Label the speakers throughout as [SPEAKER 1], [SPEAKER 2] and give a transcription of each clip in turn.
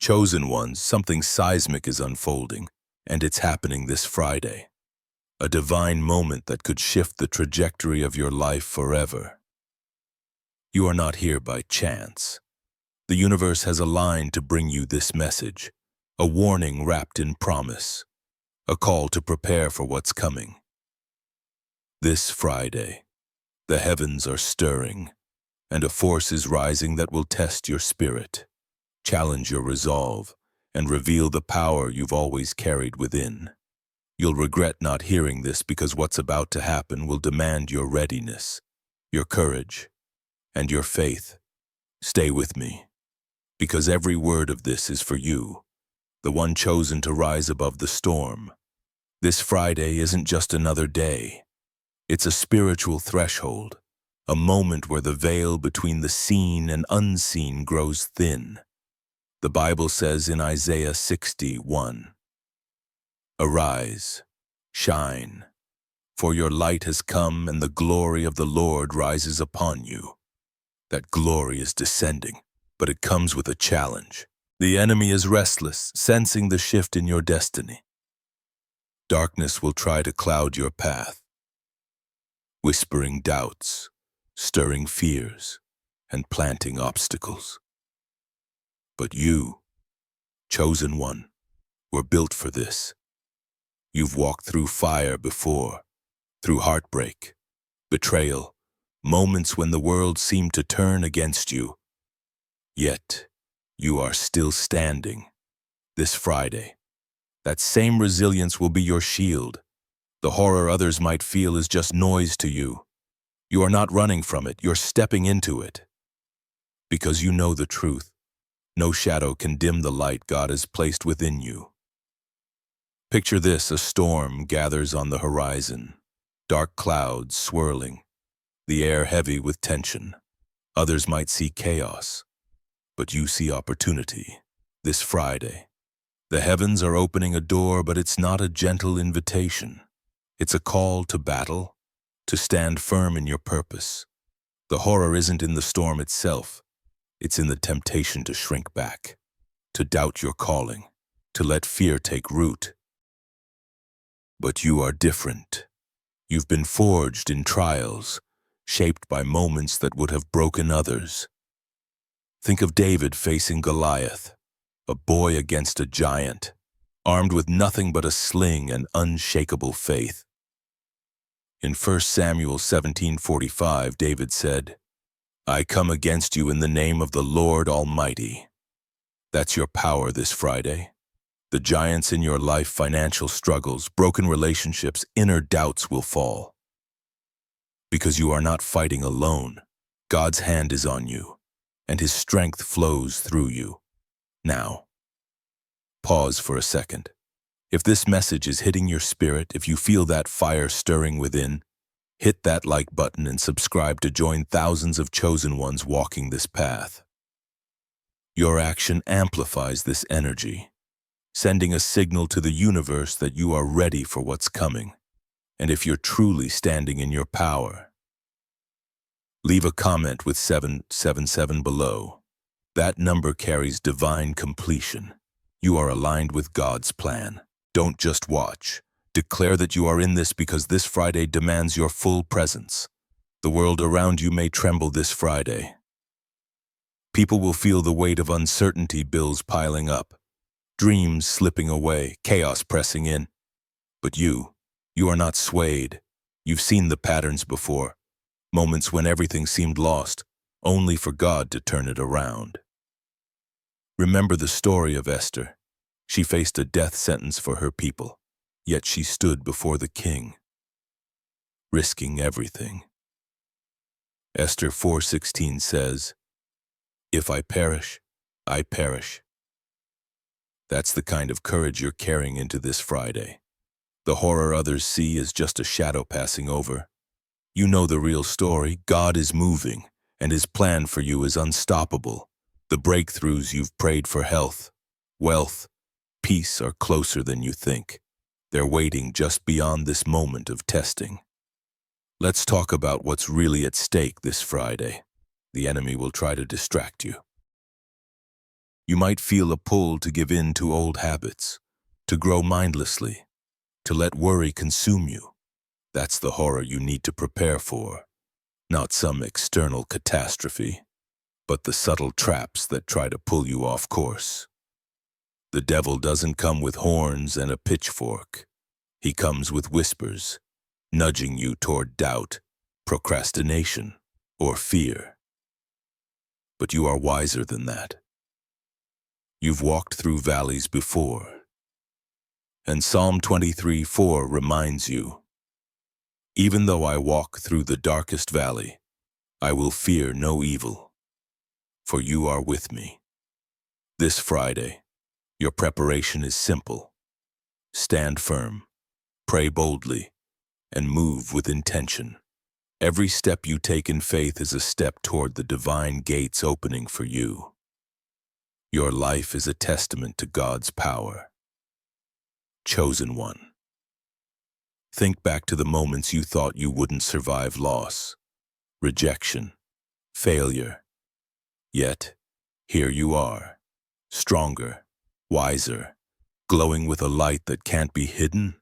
[SPEAKER 1] Chosen ones, something seismic is unfolding, and it's happening this Friday. A divine moment that could shift the trajectory of your life forever. You are not here by chance. The universe has aligned to bring you this message, a warning wrapped in promise, a call to prepare for what's coming. This Friday, the heavens are stirring, and a force is rising that will test your spirit, challenge your resolve, and reveal the power you've always carried within. You'll regret not hearing this because what's about to happen will demand your readiness, your courage, and your faith. Stay with me, because every word of this is for you, the one chosen to rise above the storm. This Friday isn't just another day. It's a spiritual threshold, a moment where the veil between the seen and unseen grows thin. The Bible says in Isaiah 60:1, "Arise, shine, for your light has come and the glory of the Lord rises upon you." That glory is descending, but it comes with a challenge. The enemy is restless, sensing the shift in your destiny. Darkness will try to cloud your path, whispering doubts, stirring fears, and planting obstacles. But you, chosen one, were built for this. You've walked through fire before, through heartbreak, betrayal, moments when the world seemed to turn against you. Yet, you are still standing. This Friday, that same resilience will be your shield. The horror others might feel is just noise to you. You are not running from it, you're stepping into it. Because you know the truth. No shadow can dim the light God has placed within you. Picture this: a storm gathers on the horizon, dark clouds swirling, the air heavy with tension. Others might see chaos, but you see opportunity. This Friday, the heavens are opening a door, but it's not a gentle invitation. It's a call to battle, to stand firm in your purpose. The horror isn't in the storm itself. It's in the temptation to shrink back, to doubt your calling, to let fear take root. But you are different. You've been forged in trials, shaped by moments that would have broken others. Think of David facing Goliath, a boy against a giant, armed with nothing but a sling and unshakable faith. In 1 Samuel 17:45, David said, "I come against you in the name of the Lord Almighty." That's your power this Friday. The giants in your life, financial struggles, broken relationships, inner doubts will fall. Because you are not fighting alone. God's hand is on you, and His strength flows through you. Now, pause for a second. If this message is hitting your spirit, if you feel that fire stirring within, hit that like button and subscribe to join thousands of chosen ones walking this path. Your action amplifies this energy, sending a signal to the universe that you are ready for what's coming. And if you're truly standing in your power, leave a comment with 777 below. That number carries divine completion. You are aligned with God's plan. Don't just watch. Declare that you are in this, because this Friday demands your full presence. The world around you may tremble this Friday. People will feel the weight of uncertainty, bills piling up, dreams slipping away, chaos pressing in. But you are not swayed. You've seen the patterns before. Moments when everything seemed lost, only for God to turn it around. Remember the story of Esther. She faced a death sentence for her people, yet she stood before the king, risking everything. Esther 4:16 says, "If I perish, I perish." That's the kind of courage you're carrying into this Friday. The horror others see is just a shadow passing over. You know the real story. God is moving, and His plan for you is unstoppable. The breakthroughs you've prayed for, health, wealth, peace, are closer than you think. They're waiting just beyond this moment of testing. Let's talk about what's really at stake this Friday. The enemy will try to distract you. You might feel a pull to give in to old habits, to grow mindlessly, to let worry consume you. That's the horror you need to prepare for, not some external catastrophe, but the subtle traps that try to pull you off course. The devil doesn't come with horns and a pitchfork. He comes with whispers, nudging you toward doubt, procrastination, or fear. But you are wiser than that. You've walked through valleys before. And Psalm 23:4 reminds you, "Even though I walk through the darkest valley, I will fear no evil, for you are with me." This Friday, your preparation is simple. Stand firm, pray boldly, and move with intention. Every step you take in faith is a step toward the divine gates opening for you. Your life is a testament to God's power. Chosen one. Think back to the moments you thought you wouldn't survive loss, rejection, failure. Yet, here you are, stronger, wiser, glowing with a light that can't be hidden.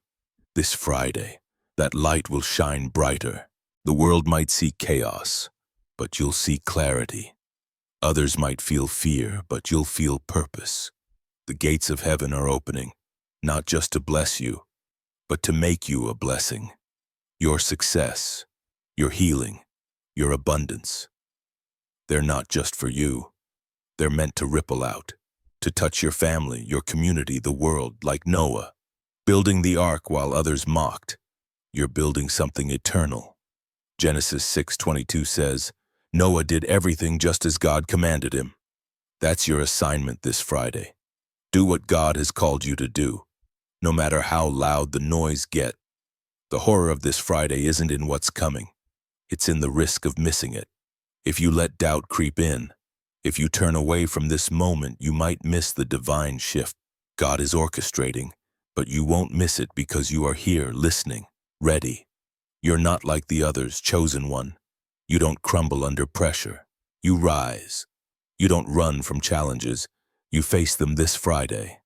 [SPEAKER 1] This Friday, that light will shine brighter. The world might see chaos, but you'll see clarity. Others might feel fear, but you'll feel purpose. The gates of heaven are opening, not just to bless you, but to make you a blessing. Your success, your healing, your abundance. They're not just for you. They're meant to ripple out, to touch your family, your community, the world, like Noah. Building the ark while others mocked. You're building something eternal. Genesis 6:22 says, Noah did everything just as God commanded him. That's your assignment this Friday. Do what God has called you to do, no matter how loud the noise gets. The horror of this Friday isn't in what's coming. It's in the risk of missing it. If you let doubt creep in, if you turn away from this moment, you might miss the divine shift God is orchestrating, but you won't miss it because you are here listening, ready. You're not like the others, chosen one. You don't crumble under pressure. You rise. You don't run from challenges. You face them this Friday.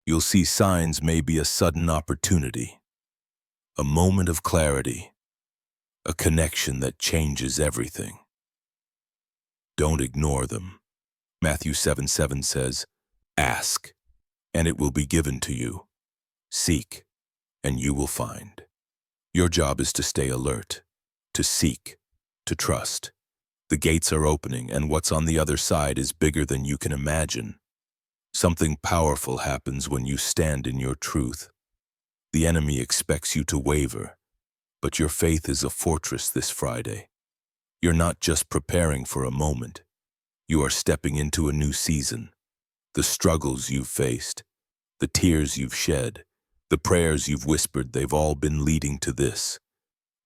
[SPEAKER 1] You'll see signs, maybe a sudden opportunity, a moment of clarity, a connection that changes everything. Don't ignore them. Matthew 7:7 says, "Ask, and it will be given to you. Seek, and you will find." Your job is to stay alert, to seek, to trust. The gates are opening, and what's on the other side is bigger than you can imagine. Something powerful happens when you stand in your truth. The enemy expects you to waver, but your faith is a fortress this Friday. You're not just preparing for a moment. You are stepping into a new season. The struggles you've faced, the tears you've shed, the prayers you've whispered, they've all been leading to this.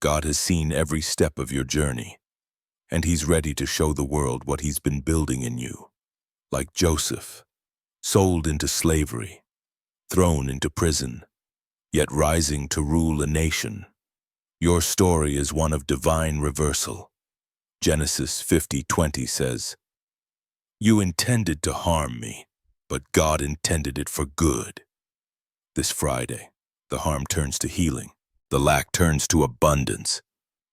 [SPEAKER 1] God has seen every step of your journey, and He's ready to show the world what He's been building in you. Like Joseph, sold into slavery, thrown into prison, yet rising to rule a nation. Your story is one of divine reversal. Genesis 50:20 says, "You intended to harm me, but God intended it for good." This Friday, the harm turns to healing. The lack turns to abundance.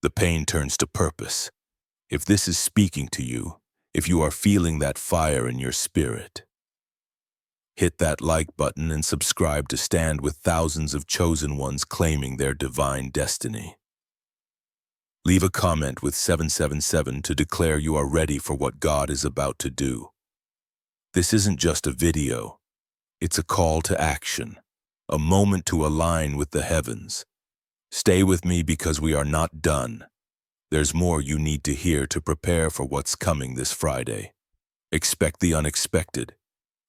[SPEAKER 1] The pain turns to purpose. If this is speaking to you, if you are feeling that fire in your spirit, hit that like button and subscribe to stand with thousands of chosen ones claiming their divine destiny. Leave a comment with 777 to declare you are ready for what God is about to do. This isn't just a video. It's a call to action, a moment to align with the heavens. Stay with me because we are not done. There's more you need to hear to prepare for what's coming this Friday. Expect the unexpected.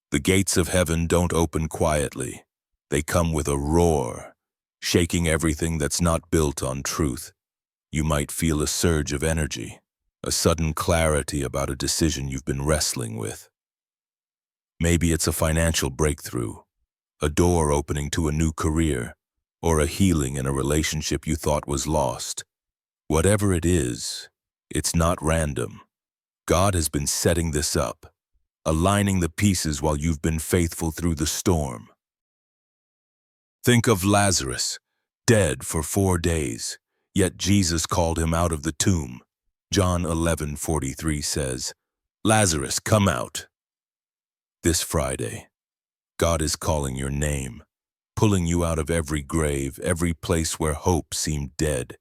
[SPEAKER 1] The gates of heaven don't open quietly. They come with a roar, shaking everything that's not built on truth. You might feel a surge of energy, a sudden clarity about a decision you've been wrestling with. Maybe it's a financial breakthrough, a door opening to a new career, or a healing in a relationship you thought was lost. Whatever it is, it's not random. God has been setting this up, aligning the pieces while you've been faithful through the storm. Think of Lazarus, dead for 4 days, yet Jesus called him out of the tomb. John 11:43 says, "Lazarus, come out." This Friday, God is calling your name, pulling you out of every grave, every place where hope seemed dead.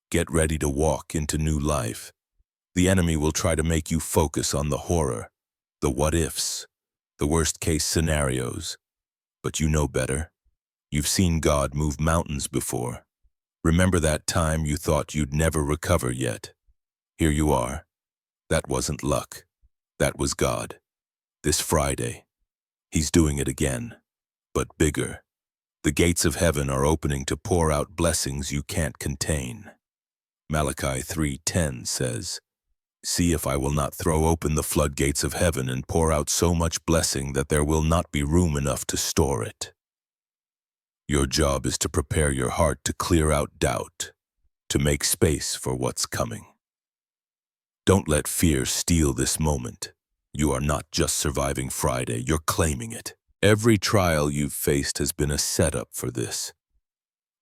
[SPEAKER 1] Get ready to walk into new life. The enemy will try to make you focus on the horror, the what-ifs, the worst-case scenarios. But you know better. You've seen God move mountains before. Remember that time you thought you'd never recover yet? Here you are. That wasn't luck. That was God. This Friday, He's doing it again, but bigger. The gates of heaven are opening to pour out blessings you can't contain. Malachi 3:10 says, "See if I will not throw open the floodgates of heaven and pour out so much blessing that there will not be room enough to store it." Your job is to prepare your heart to clear out doubt, to make space for what's coming. Don't let fear steal this moment. You are not just surviving Friday, you're claiming it. Every trial you've faced has been a setup for this.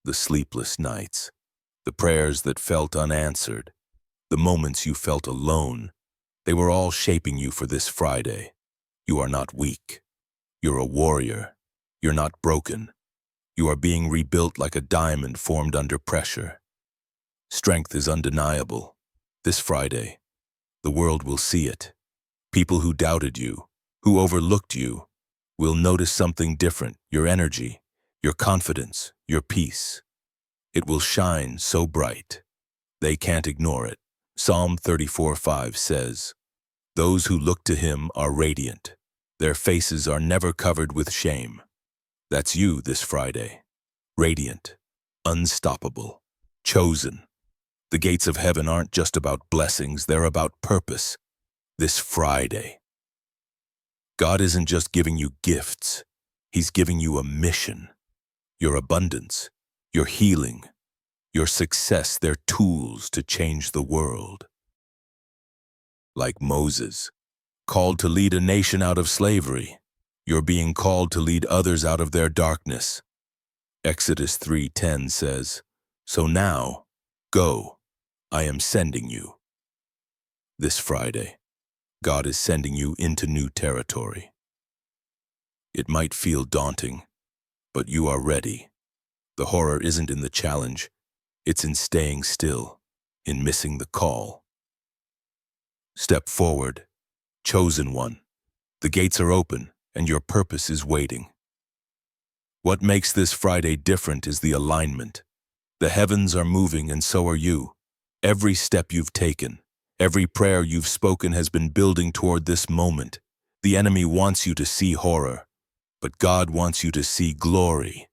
[SPEAKER 1] The sleepless nights, the prayers that felt unanswered, the moments you felt alone, they were all shaping you for this Friday. You are not weak. You're a warrior. You're not broken. You are being rebuilt like a diamond formed under pressure. Strength is undeniable. This Friday, the world will see it. People who doubted you, who overlooked you, will notice something different, your energy, your confidence, your peace. It will shine so bright. They can't ignore it. Psalm 34:5 says, "Those who look to Him are radiant. Their faces are never covered with shame." That's you this Friday. Radiant, unstoppable, chosen. The gates of heaven aren't just about blessings, they're about purpose. This Friday, God isn't just giving you gifts, He's giving you a mission. Your abundance, your healing, your success, they're tools to change the world. Like Moses, called to lead a nation out of slavery, you're being called to lead others out of their darkness. Exodus 3:10 says, "So now, go, I am sending you." This Friday, God is sending you into new territory. It might feel daunting, but you are ready. The horror isn't in the challenge, it's in staying still, in missing the call. Step forward, chosen one. The gates are open, and your purpose is waiting. What makes this Friday different is the alignment. The heavens are moving, and so are you. Every step you've taken, every prayer you've spoken has been building toward this moment. The enemy wants you to see horror, but God wants you to see glory.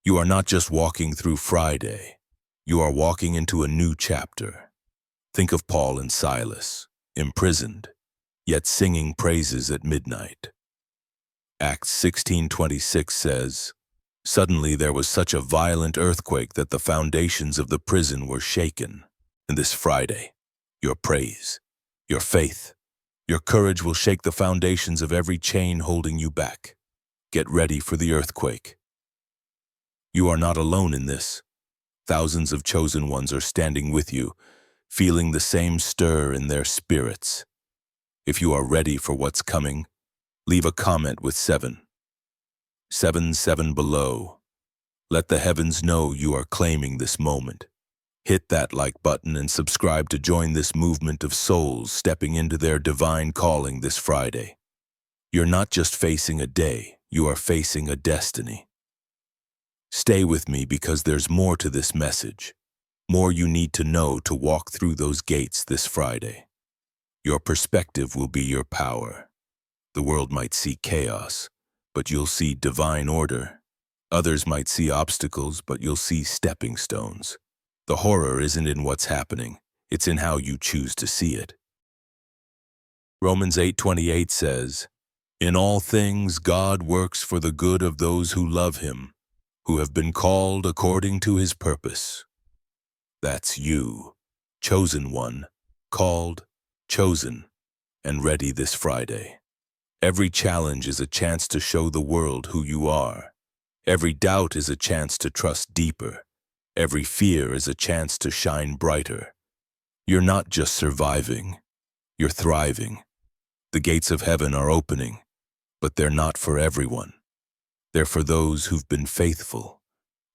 [SPEAKER 1] You are not just walking through Friday. You are walking into a new chapter. Think of Paul and Silas, imprisoned, yet singing praises at midnight. Acts 16:26 says, "Suddenly there was such a violent earthquake that the foundations of the prison were shaken." And this Friday, your praise, your faith, your courage will shake the foundations of every chain holding you back. Get ready for the earthquake. You are not alone in this. Thousands of chosen ones are standing with you, feeling the same stir in their spirits. If you are ready for what's coming, leave a comment with 7. 7 below. Let the heavens know you are claiming this moment. Hit that like button and subscribe to join this movement of souls stepping into their divine calling this Friday. You're not just facing a day, you are facing a destiny. Stay with me because there's more to this message, more you need to know to walk through those gates this Friday. Your perspective will be your power. The world might see chaos, but you'll see divine order. Others might see obstacles, but you'll see stepping stones. The horror isn't in what's happening, it's in how you choose to see it. Romans 8:28 says, "In all things God works for the good of those who love Him, who have been called according to His purpose." That's you, chosen one, called, chosen, and ready this Friday. Every challenge is a chance to show the world who you are. Every doubt is a chance to trust deeper. Every fear is a chance to shine brighter. You're not just surviving, you're thriving. The gates of heaven are opening, but they're not for everyone. They're for those who've been faithful,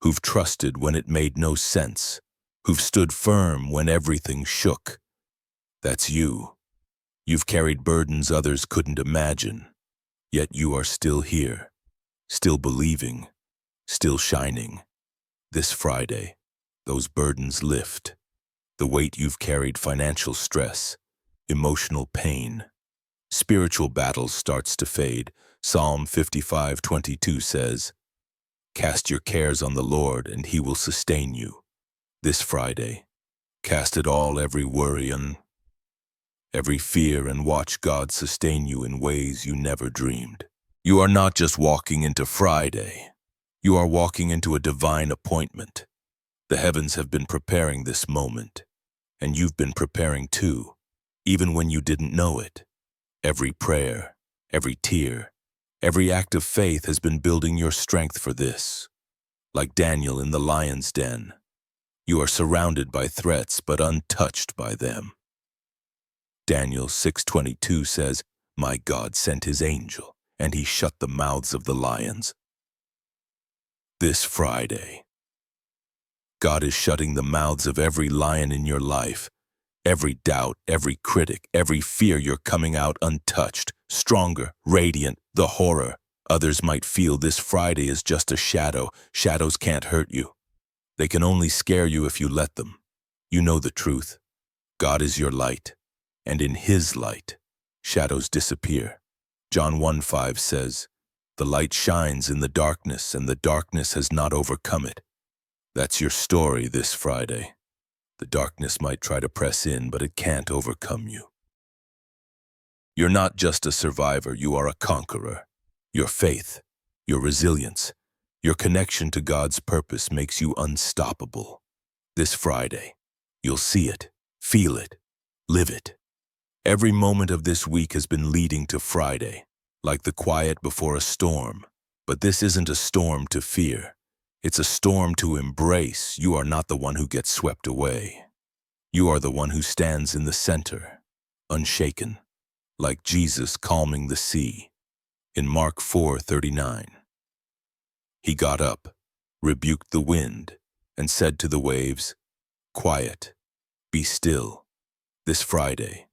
[SPEAKER 1] who've trusted when it made no sense, who've stood firm when everything shook. That's you. You've carried burdens others couldn't imagine, yet you are still here, still believing, still shining. This Friday, those burdens lift. The weight you've carried, financial stress, emotional pain, spiritual battles starts to fade. Psalm 55:22 says, "Cast your cares on the Lord, and he will sustain you." This Friday, cast it all, every worry and every fear, and watch God sustain you in ways you never dreamed. You are not just walking into Friday. You are walking into a divine appointment. The heavens have been preparing this moment, and you've been preparing too, even when you didn't know it. Every prayer, every tear, every act of faith has been building your strength for this. Like Daniel in the lion's den, you are surrounded by threats but untouched by them. Daniel 6:22 says, "My God sent his angel, and he shut the mouths of the lions." This Friday, God is shutting the mouths of every lion in your life. Every doubt, every critic, every fear, you're coming out untouched, stronger, radiant. The horror others might feel this Friday is just a shadow. Shadows can't hurt you. They can only scare you if you let them. You know the truth. God is your light, and in his light, shadows disappear. John 1:5 says, "The light shines in the darkness, and the darkness has not overcome it." That's your story this Friday. The darkness might try to press in, but it can't overcome you. You're not just a survivor, you are a conqueror. Your faith, your resilience, your connection to God's purpose makes you unstoppable. This Friday, you'll see it, feel it, live it. Every moment of this week has been leading to Friday, like the quiet before a storm. But this isn't a storm to fear. It's a storm to embrace. You are not the one who gets swept away. You are the one who stands in the center, unshaken, like Jesus calming the sea. In Mark 4:39, he got up, rebuked the wind, and said to the waves, "Quiet, be still." This Friday,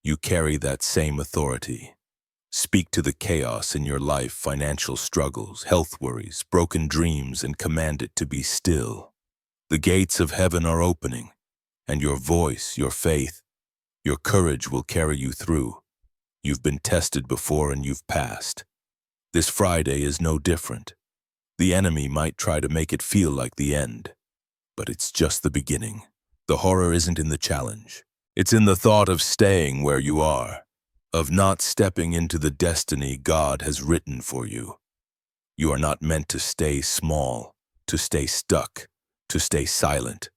[SPEAKER 1] you carry that same authority. Speak to the chaos in your life, financial struggles, health worries, broken dreams, and command it to be still. The gates of heaven are opening, and your voice, your faith, your courage will carry you through. You've been tested before and you've passed. This Friday is no different. The enemy might try to make it feel like the end, but it's just the beginning. The horror isn't in the challenge. It's in the thought of staying where you are, of not stepping into the destiny God has written for you. You are not meant to stay small, to stay stuck, to stay silent.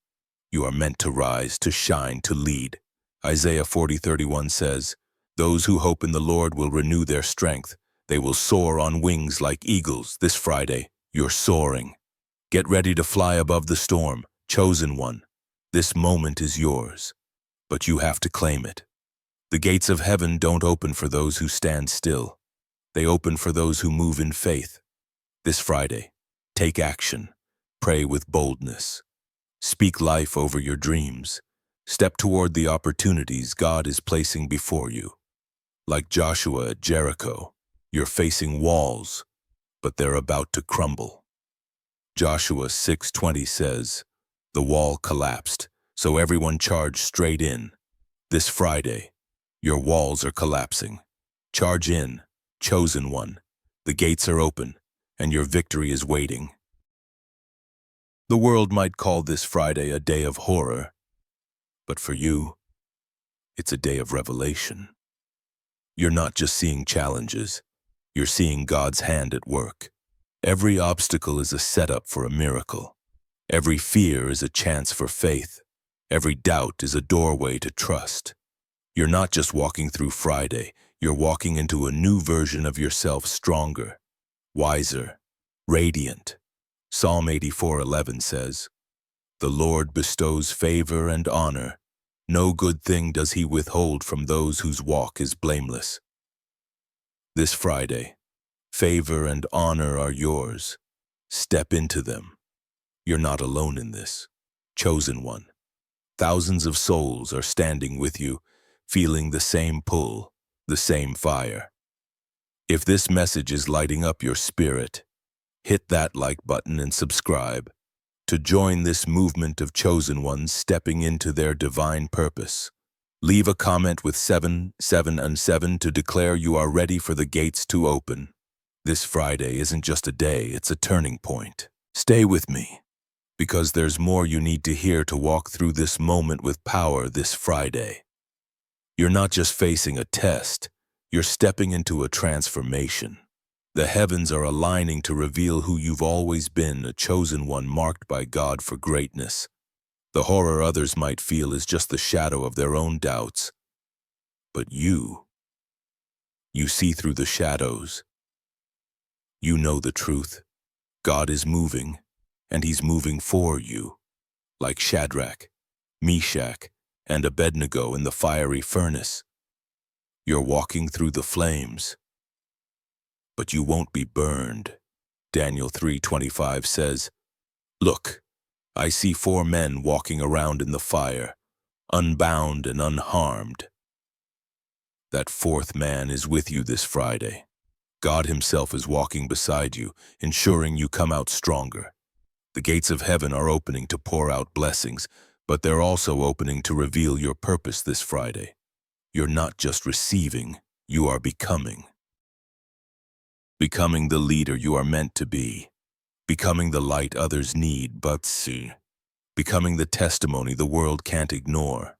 [SPEAKER 1] You are meant to rise, to shine, to lead. Isaiah 40:31 says, "Those who hope in the Lord will renew their strength. They will soar on wings like eagles." This Friday, you're soaring. Get ready to fly above the storm, chosen one. This moment is yours, but you have to claim it. The gates of heaven don't open for those who stand still. They open for those who move in faith. This Friday, take action. Pray with boldness. Speak life over your dreams. Step toward the opportunities God is placing before you. Like Joshua at Jericho, you're facing walls, but they're about to crumble. Joshua 6:20 says, "The wall collapsed, so everyone charged straight in." This Friday, your walls are collapsing. Charge in, chosen one. The gates are open, and your victory is waiting. The world might call this Friday a day of horror, but for you, it's a day of revelation. You're not just seeing challenges, you're seeing God's hand at work. Every obstacle is a setup for a miracle. Every fear is a chance for faith. Every doubt is a doorway to trust. You're not just walking through Friday, You're walking into a new version of yourself, stronger, wiser, radiant. Psalm 84:11 says, "The Lord bestows favor and honor. No good thing does he withhold from those whose walk is blameless." This Friday, favor and honor are yours. Step into them. You're not alone in this. Chosen one. Thousands of souls are standing with you, feeling the same pull, the same fire. If this message is lighting up your spirit, hit that like button and subscribe to join this movement of chosen ones stepping into their divine purpose. Leave a comment with 7 to declare you are ready for the gates to open. This Friday isn't just a day, it's a turning point. Stay with me, because there's more you need to hear to walk through this moment with power this Friday. You're not just facing a test, you're stepping into a transformation. The heavens are aligning to reveal who you've always been, a chosen one marked by God for greatness. The horror others might feel is just the shadow of their own doubts. But you see through the shadows. You know the truth. God is moving, and he's moving for you. Like Shadrach, Meshach, and Abednego in the fiery furnace. You're walking through the flames, but you won't be burned. Daniel 3:25 says, "Look, I see 4 men walking around in the fire, unbound and unharmed." That 4th man is with you this Friday. God himself is walking beside you, ensuring you come out stronger. The gates of heaven are opening to pour out blessings, but they're also opening to reveal your purpose this Friday. You're not just receiving, you are becoming. Becoming the leader you are meant to be. Becoming the light others need but see. Becoming the testimony the world can't ignore.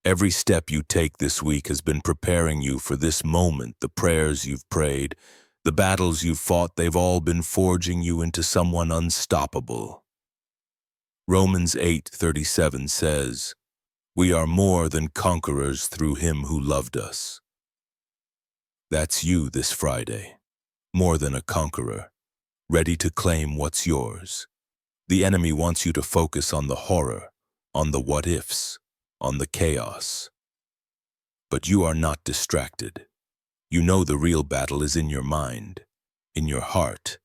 [SPEAKER 1] Every step you take this week has been preparing you for this moment. The prayers you've prayed, the battles you've fought, they've all been forging you into someone unstoppable. Romans 8:37 says, "We are more than conquerors through him who loved us." That's you this Friday. More than a conqueror, ready to claim what's yours. The enemy wants you to focus on the horror, on the what-ifs, on the chaos. But you are not distracted. You know the real battle is in your mind, in your heart,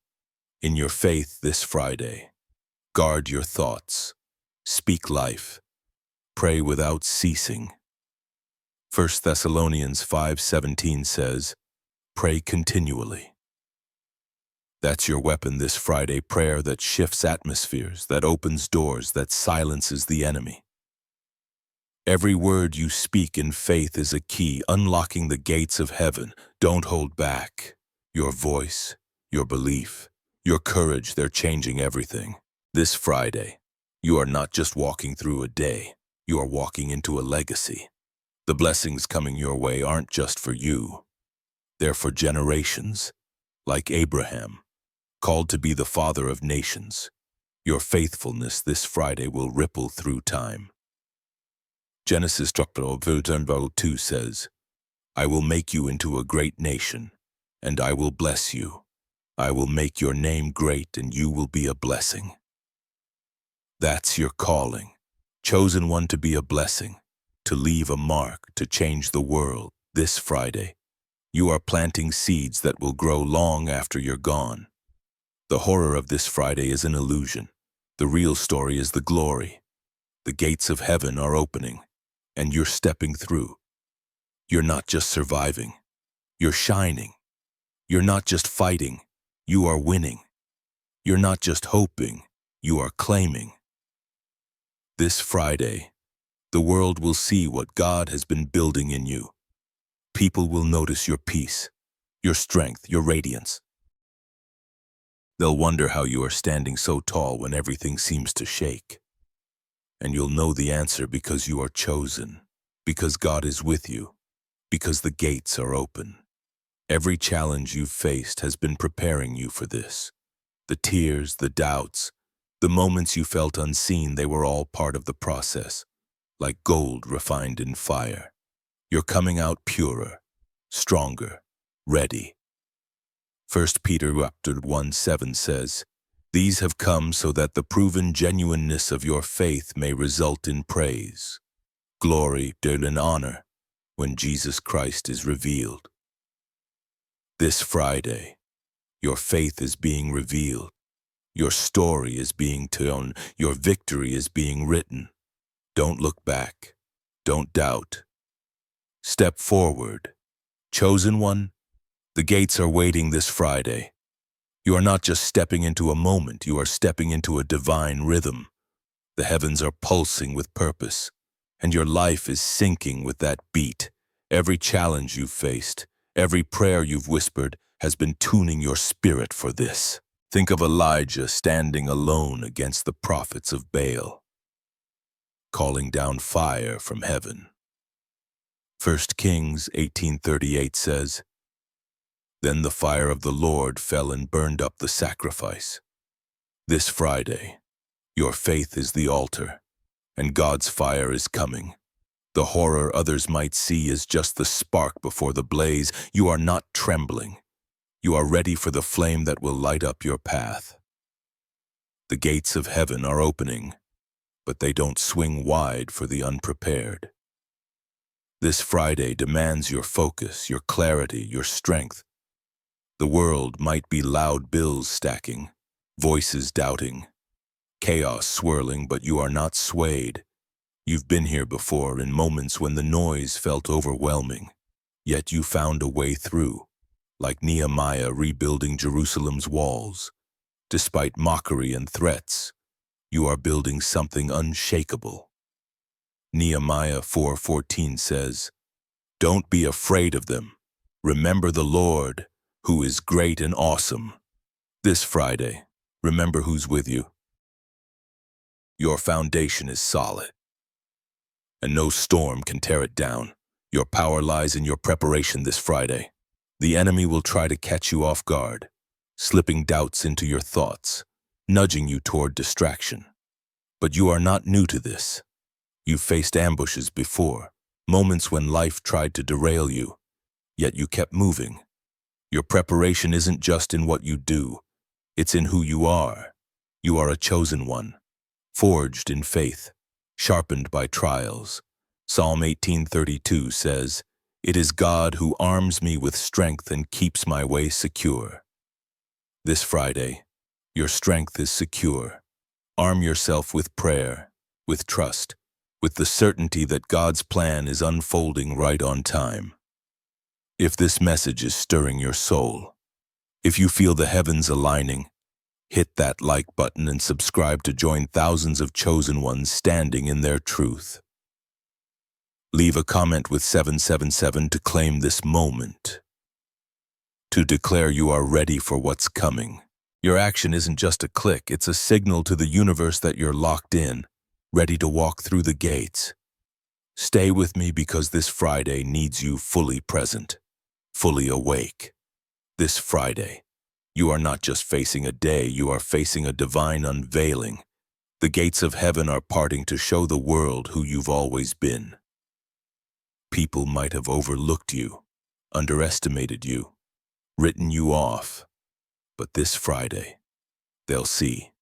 [SPEAKER 1] in your faith this Friday. Guard your thoughts. Speak life. Pray without ceasing. 1 Thessalonians 5:17 says, "Pray continually." That's your weapon this Friday, prayer that shifts atmospheres, that opens doors, that silences the enemy. Every word you speak in faith is a key, unlocking the gates of heaven. Don't hold back. Your voice, your belief, your courage, they're changing everything. This Friday, you are not just walking through a day, you are walking into a legacy. The blessings coming your way aren't just for you. They're for generations, like Abraham, called to be the father of nations. Your faithfulness this Friday will ripple through time. Genesis 2 says, "I will make you into a great nation, and I will bless you. I will make your name great, and you will be a blessing." That's your calling. Chosen one to be a blessing, to leave a mark, to change the world. This Friday, you are planting seeds that will grow long after you're gone. The horror of this Friday is an illusion. The real story is the glory. The gates of heaven are opening, and you're stepping through. You're not just surviving. You're shining. You're not just fighting. You are winning. You're not just hoping. You are claiming. This Friday, the world will see what God has been building in you. People will notice your peace, your strength, your radiance. They'll wonder how you are standing so tall when everything seems to shake. And you'll know the answer because you are chosen, because God is with you, because the gates are open. Every challenge you've faced has been preparing you for this. The tears, the doubts, the moments you felt unseen, they were all part of the process, like gold refined in fire. You're coming out purer, stronger, ready. 1 Peter 1:7 says, "These have come so that the proven genuineness of your faith may result in praise, glory, and honor when Jesus Christ is revealed." This Friday, your faith is being revealed. Your story is being told. Your victory is being written. Don't look back. Don't doubt. Step forward. Chosen one, the gates are waiting this Friday. You are not just stepping into a moment, you are stepping into a divine rhythm. The heavens are pulsing with purpose, and your life is syncing with that beat. Every challenge you've faced, every prayer you've whispered has been tuning your spirit for this. Think of Elijah standing alone against the prophets of Baal, calling down fire from heaven. 1 Kings 18:38 says, "Then the fire of the Lord fell and burned up the sacrifice." This Friday, your faith is the altar, and God's fire is coming. The horror others might see is just the spark before the blaze. You are not trembling. You are ready for the flame that will light up your path. The gates of heaven are opening, but they don't swing wide for the unprepared. This Friday demands your focus, your clarity, your strength. The world might be loud bills stacking, voices doubting, chaos swirling, but you are not swayed. You've been here before in moments when the noise felt overwhelming, yet you found a way through, like Nehemiah rebuilding Jerusalem's walls. Despite mockery and threats, you are building something unshakable. Nehemiah 4:14 says, "Don't be afraid of them. Remember the Lord, who is great and awesome." This Friday, remember who's with you. Your foundation is solid, and no storm can tear it down. Your power lies in your preparation this Friday. The enemy will try to catch you off guard, slipping doubts into your thoughts, nudging you toward distraction. But you are not new to this. You've faced ambushes before, moments when life tried to derail you, yet you kept moving. Your preparation isn't just in what you do, it's in who you are. You are a chosen one, forged in faith, sharpened by trials. Psalm 18:32 says, "It is God who arms me with strength and keeps my way secure." This Friday, your strength is secure. Arm yourself with prayer, with trust, with the certainty that God's plan is unfolding right on time. If this message is stirring your soul, if you feel the heavens aligning, hit that like button and subscribe to join thousands of chosen ones standing in their truth. Leave a comment with 777 to claim this moment, to declare you are ready for what's coming. Your action isn't just a click, it's a signal to the universe that you're locked in, ready to walk through the gates. Stay with me because this Friday needs you fully present, fully awake. This Friday, you are not just facing a day, you are facing a divine unveiling. The gates of heaven are parting to show the world who you've always been. People might have overlooked you, underestimated you, written you off, but this Friday, they'll see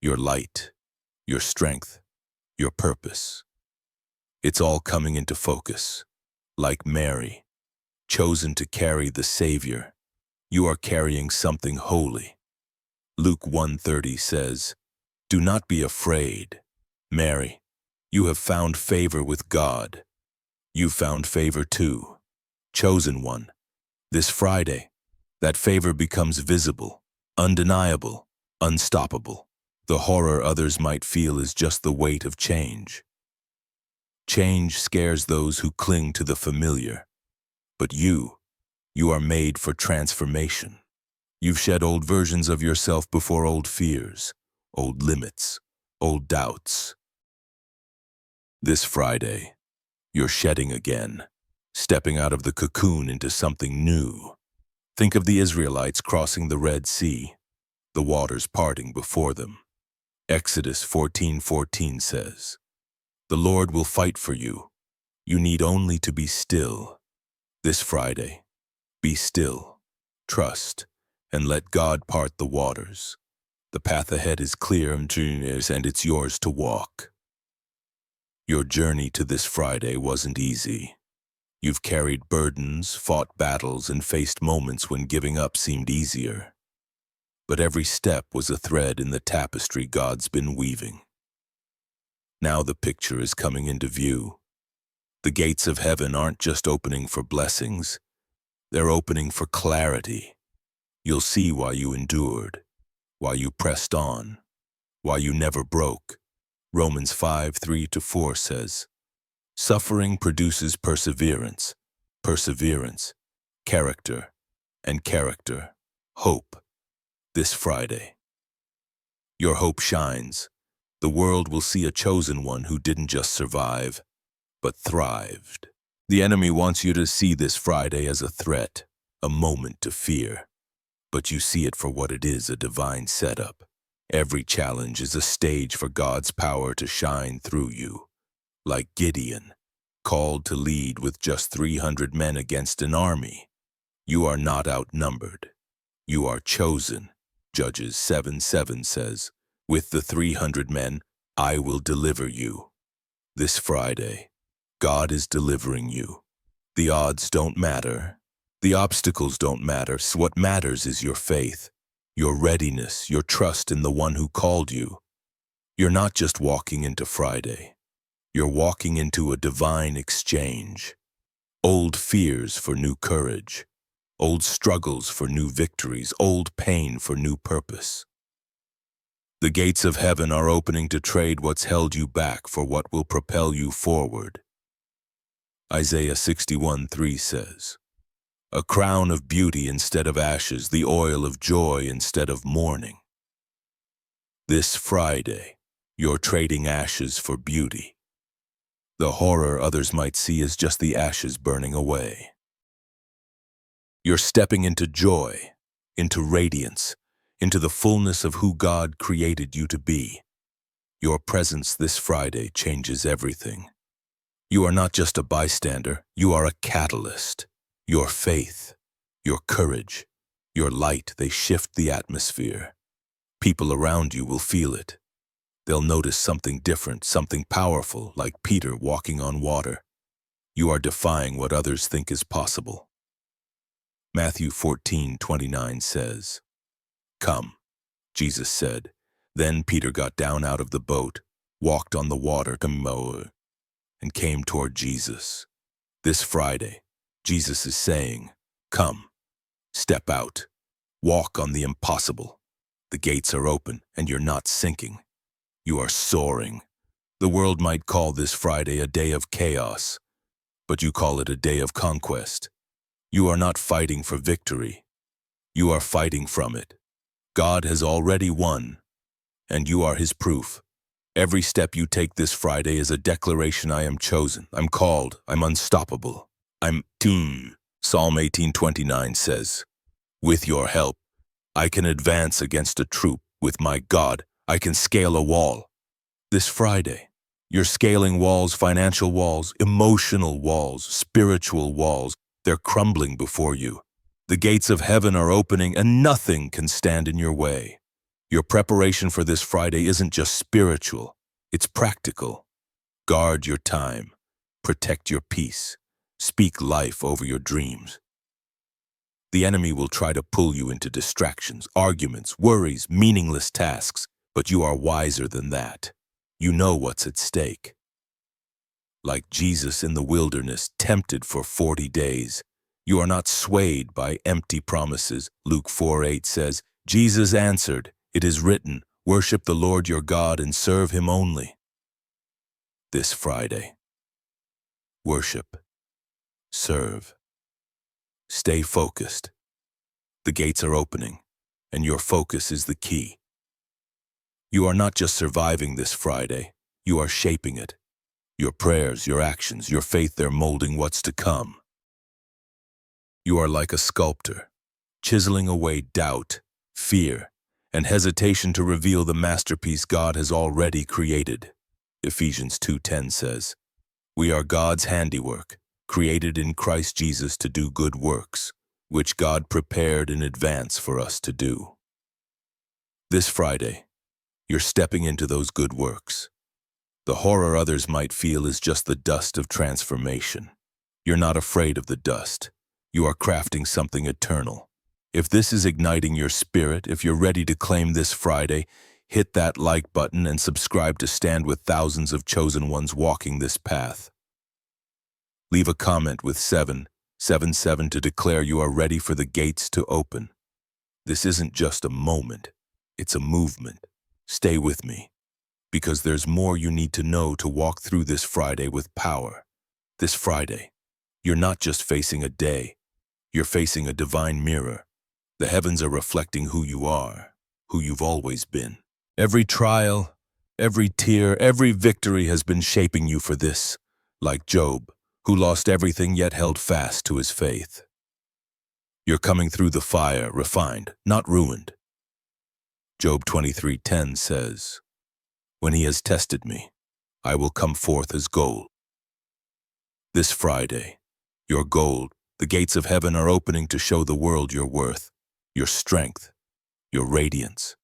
[SPEAKER 1] your light, your strength, your purpose. It's all coming into focus. Like Mary, chosen to carry the Savior, you are carrying something holy. Luke 1:30 says, "Do not be afraid, Mary. You have found favor with God. You found favor too, chosen one. This Friday, that favor becomes visible, undeniable, unstoppable. The horror others might feel is just the weight of change. Change scares those who cling to the familiar. But you are made for transformation. You've shed old versions of yourself before old fears, old limits, old doubts. This Friday, you're shedding again, stepping out of the cocoon into something new. Think of the Israelites crossing the Red Sea, the waters parting before them. Exodus 14:14 says, "The Lord will fight for you. You need only to be still." This Friday, be still, trust, and let God part the waters. The path ahead is clear and it's yours to walk. Your journey to this Friday wasn't easy. You've carried burdens, fought battles, and faced moments when giving up seemed easier. But every step was a thread in the tapestry God's been weaving. Now the picture is coming into view. The gates of heaven aren't just opening for blessings, they're opening for clarity. You'll see why you endured, why you pressed on, why you never broke. Romans 5:3-4 says, suffering produces perseverance, perseverance, character, and character, hope. This Friday, your hope shines. The world will see a chosen one who didn't just survive, but thrived. The enemy wants you to see this Friday as a threat, a moment to fear. But you see it for what it is, a divine setup. Every challenge is a stage for God's power to shine through you. Like Gideon, called to lead with just 300 men against an army. You are not outnumbered. You are chosen. Judges 7:7 says, with the 300 men, I will deliver you. This Friday, God is delivering you. The odds don't matter. The obstacles don't matter. So what matters is your faith, your readiness, your trust in the one who called you. You're not just walking into Friday. You're walking into a divine exchange. Old fears for new courage. Old struggles for new victories. Old pain for new purpose. The gates of heaven are opening to trade what's held you back for what will propel you forward. Isaiah 61:3 says, a crown of beauty instead of ashes, the oil of joy instead of mourning. This Friday, you're trading ashes for beauty. The horror others might see is just the ashes burning away. You're stepping into joy, into radiance, into the fullness of who God created you to be. Your presence this Friday changes everything. You are not just a bystander, you are a catalyst. Your faith, your courage, your light, they shift the atmosphere. People around you will feel it. They'll notice something different, something powerful, like Peter walking on water. You are defying what others think is possible. Matthew 14:29 says, come, Jesus said. Then Peter got down out of the boat, walked on the water, and came toward Jesus. This Friday, Jesus is saying, come, step out, walk on the impossible. The gates are open and you're not sinking. You are soaring. The world might call this Friday a day of chaos, but you call it a day of conquest. You are not fighting for victory. You are fighting from it. God has already won, and you are his proof. Every step you take this Friday is a declaration: I am chosen, I'm called, I'm unstoppable, I'm tuned. Psalm 18:29 says, with your help, I can advance against a troop. With my God, I can scale a wall. This Friday, you're scaling walls, financial walls, emotional walls, spiritual walls. They're crumbling before you. The gates of heaven are opening and nothing can stand in your way. Your preparation for this Friday isn't just spiritual, it's practical. Guard your time, protect your peace, speak life over your dreams. The enemy will try to pull you into distractions, arguments, worries, meaningless tasks, but you are wiser than that. You know what's at stake. Like Jesus in the wilderness, tempted for 40 days, you are not swayed by empty promises. Luke 4:8 says, Jesus answered, it is written, worship the Lord your God and serve him only. This Friday, worship, serve, stay focused. The gates are opening, and your focus is the key. You are not just surviving this Friday, you are shaping it. Your prayers, your actions, your faith, they're molding what's to come. You are like a sculptor, chiseling away doubt, fear, and hesitation to reveal the masterpiece God has already created. Ephesians 2:10 says, we are God's handiwork, created in Christ Jesus to do good works, which God prepared in advance for us to do. This Friday, you're stepping into those good works. The horror others might feel is just the dust of transformation. You're not afraid of the dust. You are crafting something eternal. If this is igniting your spirit, if you're ready to claim this Friday, hit that like button and subscribe to stand with thousands of chosen ones walking this path. Leave a comment with 777 to declare you are ready for the gates to open. This isn't just a moment, it's a movement. Stay with me, because there's more you need to know to walk through this Friday with power. This Friday, you're not just facing a day, you're facing a divine mirror. The heavens are reflecting who you are, who you've always been. Every trial, every tear, every victory has been shaping you for this, like Job, who lost everything yet held fast to his faith. You're coming through the fire refined, not ruined. Job 23:10 says, "When he has tested me, I will come forth as gold." This Friday, your gold, the gates of heaven are opening to show the world your worth, your strength, your radiance.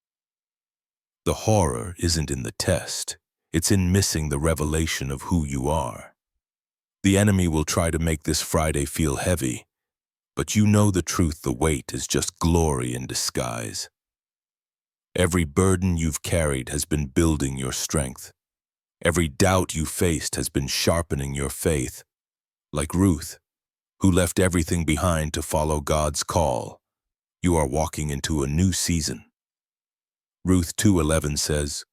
[SPEAKER 1] The horror isn't in the test, it's in missing the revelation of who you are. The enemy will try to make this Friday feel heavy, but you know the truth, the weight is just glory in disguise. Every burden you've carried has been building your strength. Every doubt you faced has been sharpening your faith. Like Ruth, who left everything behind to follow God's call, you are walking into a new season. Ruth 2:11 says,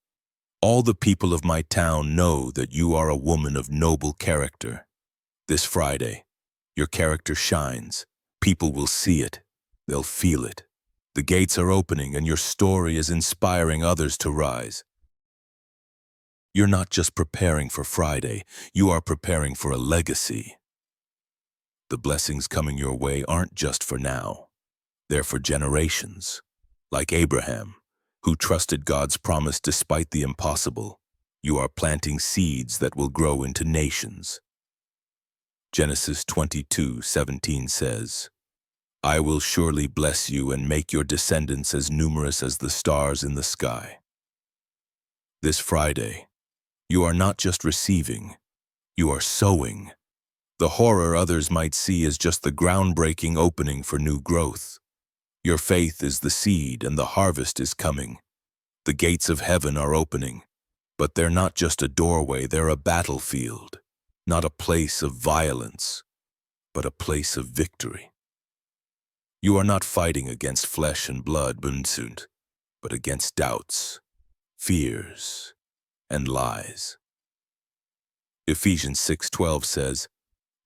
[SPEAKER 1] "All the people of my town know that you are a woman of noble character." This Friday, your character shines. People will see it. They'll feel it. The gates are opening and your story is inspiring others to rise. You're not just preparing for Friday, you are preparing for a legacy. The blessings coming your way aren't just for now. They're for generations. Like Abraham, who trusted God's promise despite the impossible, you are planting seeds that will grow into nations. Genesis 22:17 says, "I will surely bless you and make your descendants as numerous as the stars in the sky." This Friday, you are not just receiving, you are sowing. The horror others might see is just the groundbreaking opening for new growth. Your faith is the seed and the harvest is coming. The gates of heaven are opening, but they're not just a doorway, they're a battlefield. Not a place of violence, but a place of victory. You are not fighting against flesh and blood, but against doubts, fears, and lies. Ephesians 6:12 says,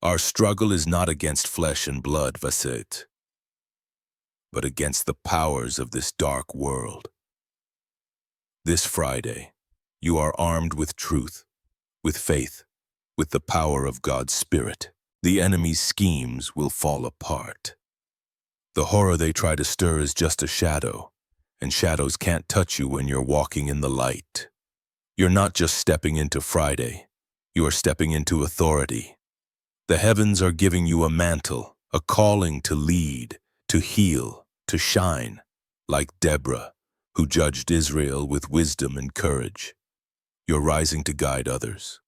[SPEAKER 1] "Our struggle is not against flesh and blood, but against the powers of this dark world." This Friday, you are armed with truth, with faith, with the power of God's Spirit. The enemy's schemes will fall apart. The horror they try to stir is just a shadow, and shadows can't touch you when you're walking in the light. You're not just stepping into Friday, you are stepping into authority. The heavens are giving you a mantle, a calling to lead, to heal, to shine, like Deborah, who judged Israel with wisdom and courage. You're rising to guide others.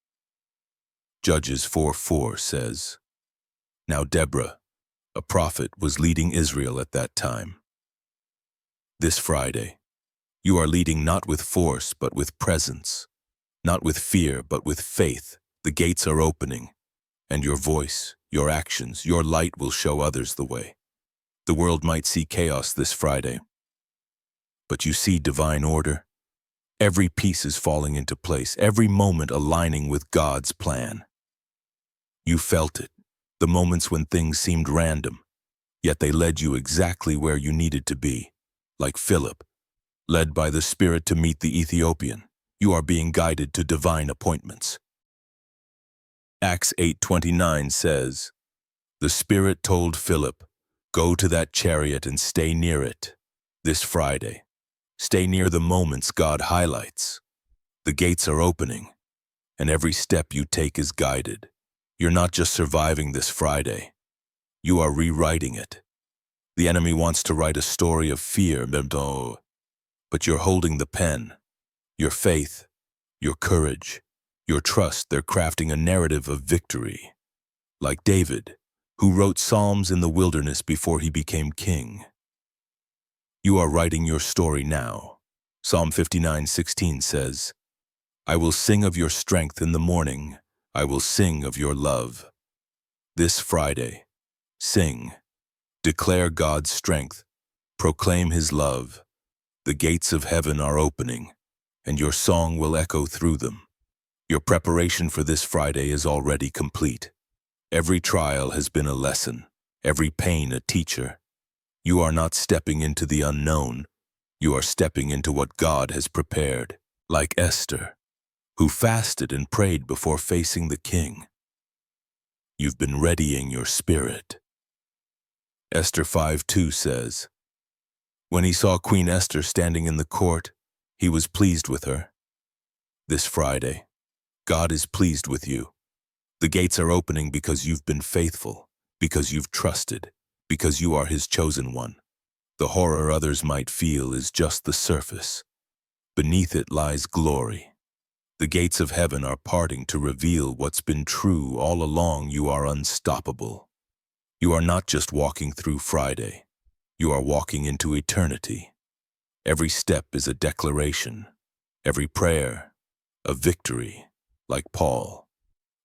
[SPEAKER 1] Judges 4:4 says, "Now Deborah, a prophet, was leading Israel at that time." This Friday, you are leading not with force but with presence, not with fear but with faith. The gates are opening, and your voice, your actions, your light will show others the way. The world might see chaos this Friday, but you see divine order. Every piece is falling into place, every moment aligning with God's plan. You felt it, the moments when things seemed random, yet they led you exactly where you needed to be. Like Philip, led by the Spirit to meet the Ethiopian, you are being guided to divine appointments. Acts 8:29 says, "The Spirit told Philip, 'Go to that chariot and stay near it.' This Friday, stay near the moments God highlights. The gates are opening, and every step you take is guided. You're not just surviving this Friday. You are rewriting it. The enemy wants to write a story of fear, but you're holding the pen. Your faith, your courage, your trust, they're crafting a narrative of victory. Like David, who wrote Psalms in the wilderness before he became king. You are writing your story now. Psalm 59:16 says, I will sing of your strength in the morning. I will sing of your love. This Friday, sing. Declare God's strength. Proclaim his love. The gates of heaven are opening, and your song will echo through them. Your preparation for this Friday is already complete. Every trial has been a lesson, every pain a teacher. You are not stepping into the unknown. You are stepping into what God has prepared, like Esther, who fasted and prayed before facing the king. You've been readying your spirit. Esther 5:2 says, When he saw Queen Esther standing in the court, he was pleased with her. This Friday, God is pleased with you. The gates are opening because you've been faithful, because you've trusted, because you are his chosen one. The horror others might feel is just the surface. Beneath it lies glory. The gates of heaven are parting to reveal what's been true all along. You are unstoppable. You are not just walking through Friday. You are walking into eternity. Every step is a declaration. Every prayer, a victory, like Paul,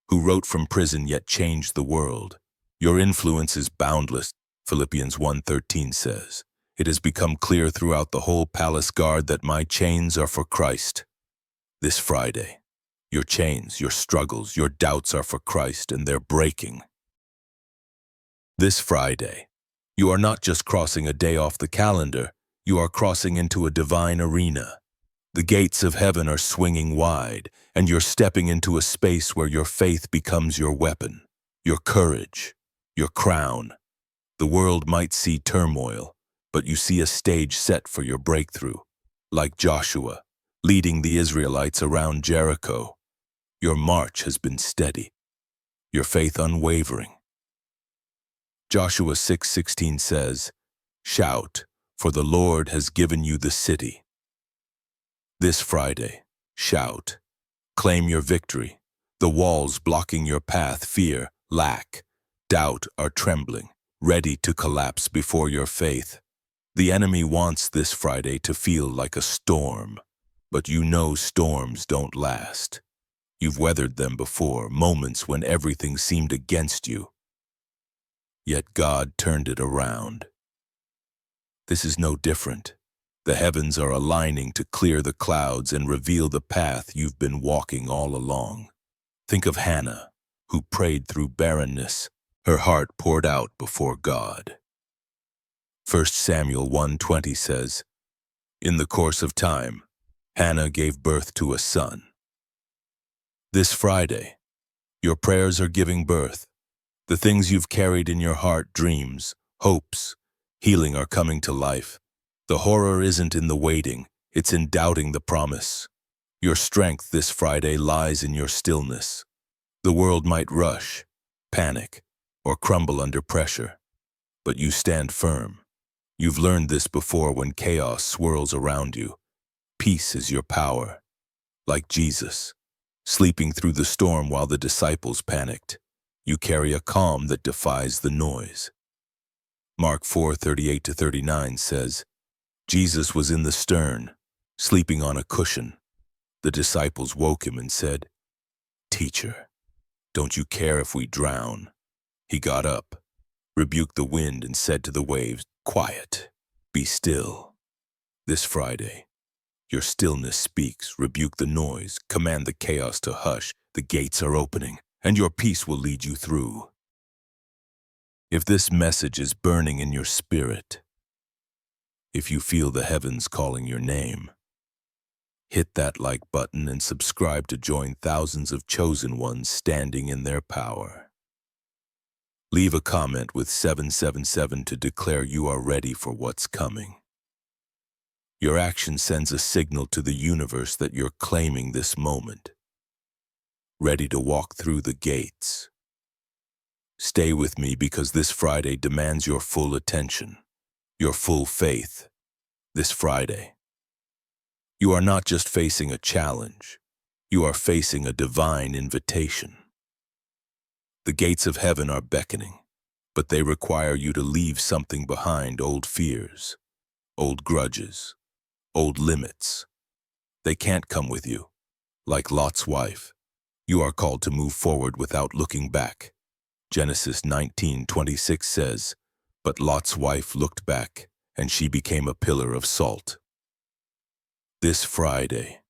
[SPEAKER 1] who wrote from prison yet changed the world. Your influence is boundless, Philippians 1:13 says. It has become clear throughout the whole palace guard that my chains are for Christ. This Friday, your chains, your struggles, your doubts are for Christ, and they're breaking. This Friday, you are not just crossing a day off the calendar, you are crossing into a divine arena. The gates of heaven are swinging wide, and you're stepping into a space where your faith becomes your weapon, your courage, your crown. The world might see turmoil, but you see a stage set for your breakthrough. Like Joshua, leading the Israelites around Jericho, your march has been steady, your faith unwavering. Joshua 6:16 says, Shout, for the Lord has given you the city. This Friday, shout. Claim your victory. The walls blocking your path, fear, lack, doubt are trembling, ready to collapse before your faith. The enemy wants this Friday to feel like a storm, but you know storms don't last. You've weathered them before, moments when everything seemed against you. Yet God turned it around. This is no different. The heavens are aligning to clear the clouds and reveal the path you've been walking all along. Think of Hannah, who prayed through barrenness, her heart poured out before God. 1 Samuel 1:20 says, In the course of time, Hannah gave birth to a son. This Friday, your prayers are giving birth. The things you've carried in your heart, dreams, hopes, healing are coming to life. The horror isn't in the waiting, it's in doubting the promise. Your strength this Friday lies in your stillness. The world might rush, panic, or crumble under pressure, but you stand firm. You've learned this before when chaos swirls around you. Peace is your power. Like Jesus, sleeping through the storm while the disciples panicked, you carry a calm that defies the noise. Mark 4:38-39 says, Jesus was in the stern, sleeping on a cushion. The disciples woke him and said, Teacher, don't you care if we drown? He got up, rebuked the wind, and said to the waves, Quiet, be still. This Friday, your stillness speaks, rebuke the noise, command the chaos to hush. The gates are opening, and your peace will lead you through. If this message is burning in your spirit, if you feel the heavens calling your name, hit that like button and subscribe to join thousands of chosen ones standing in their power. Leave a comment with 777 to declare you are ready for what's coming. Your action sends a signal to the universe that you're claiming this moment, ready to walk through the gates. Stay with me because this Friday demands your full attention, your full faith. This Friday, you are not just facing a challenge, you are facing a divine invitation. The gates of heaven are beckoning, but they require you to leave something behind: old fears, old grudges, old limits. They can't come with you. Like Lot's wife, you are called to move forward without looking back. Genesis 19:26 says, "But Lot's wife looked back, and she became a pillar of salt." This Friday,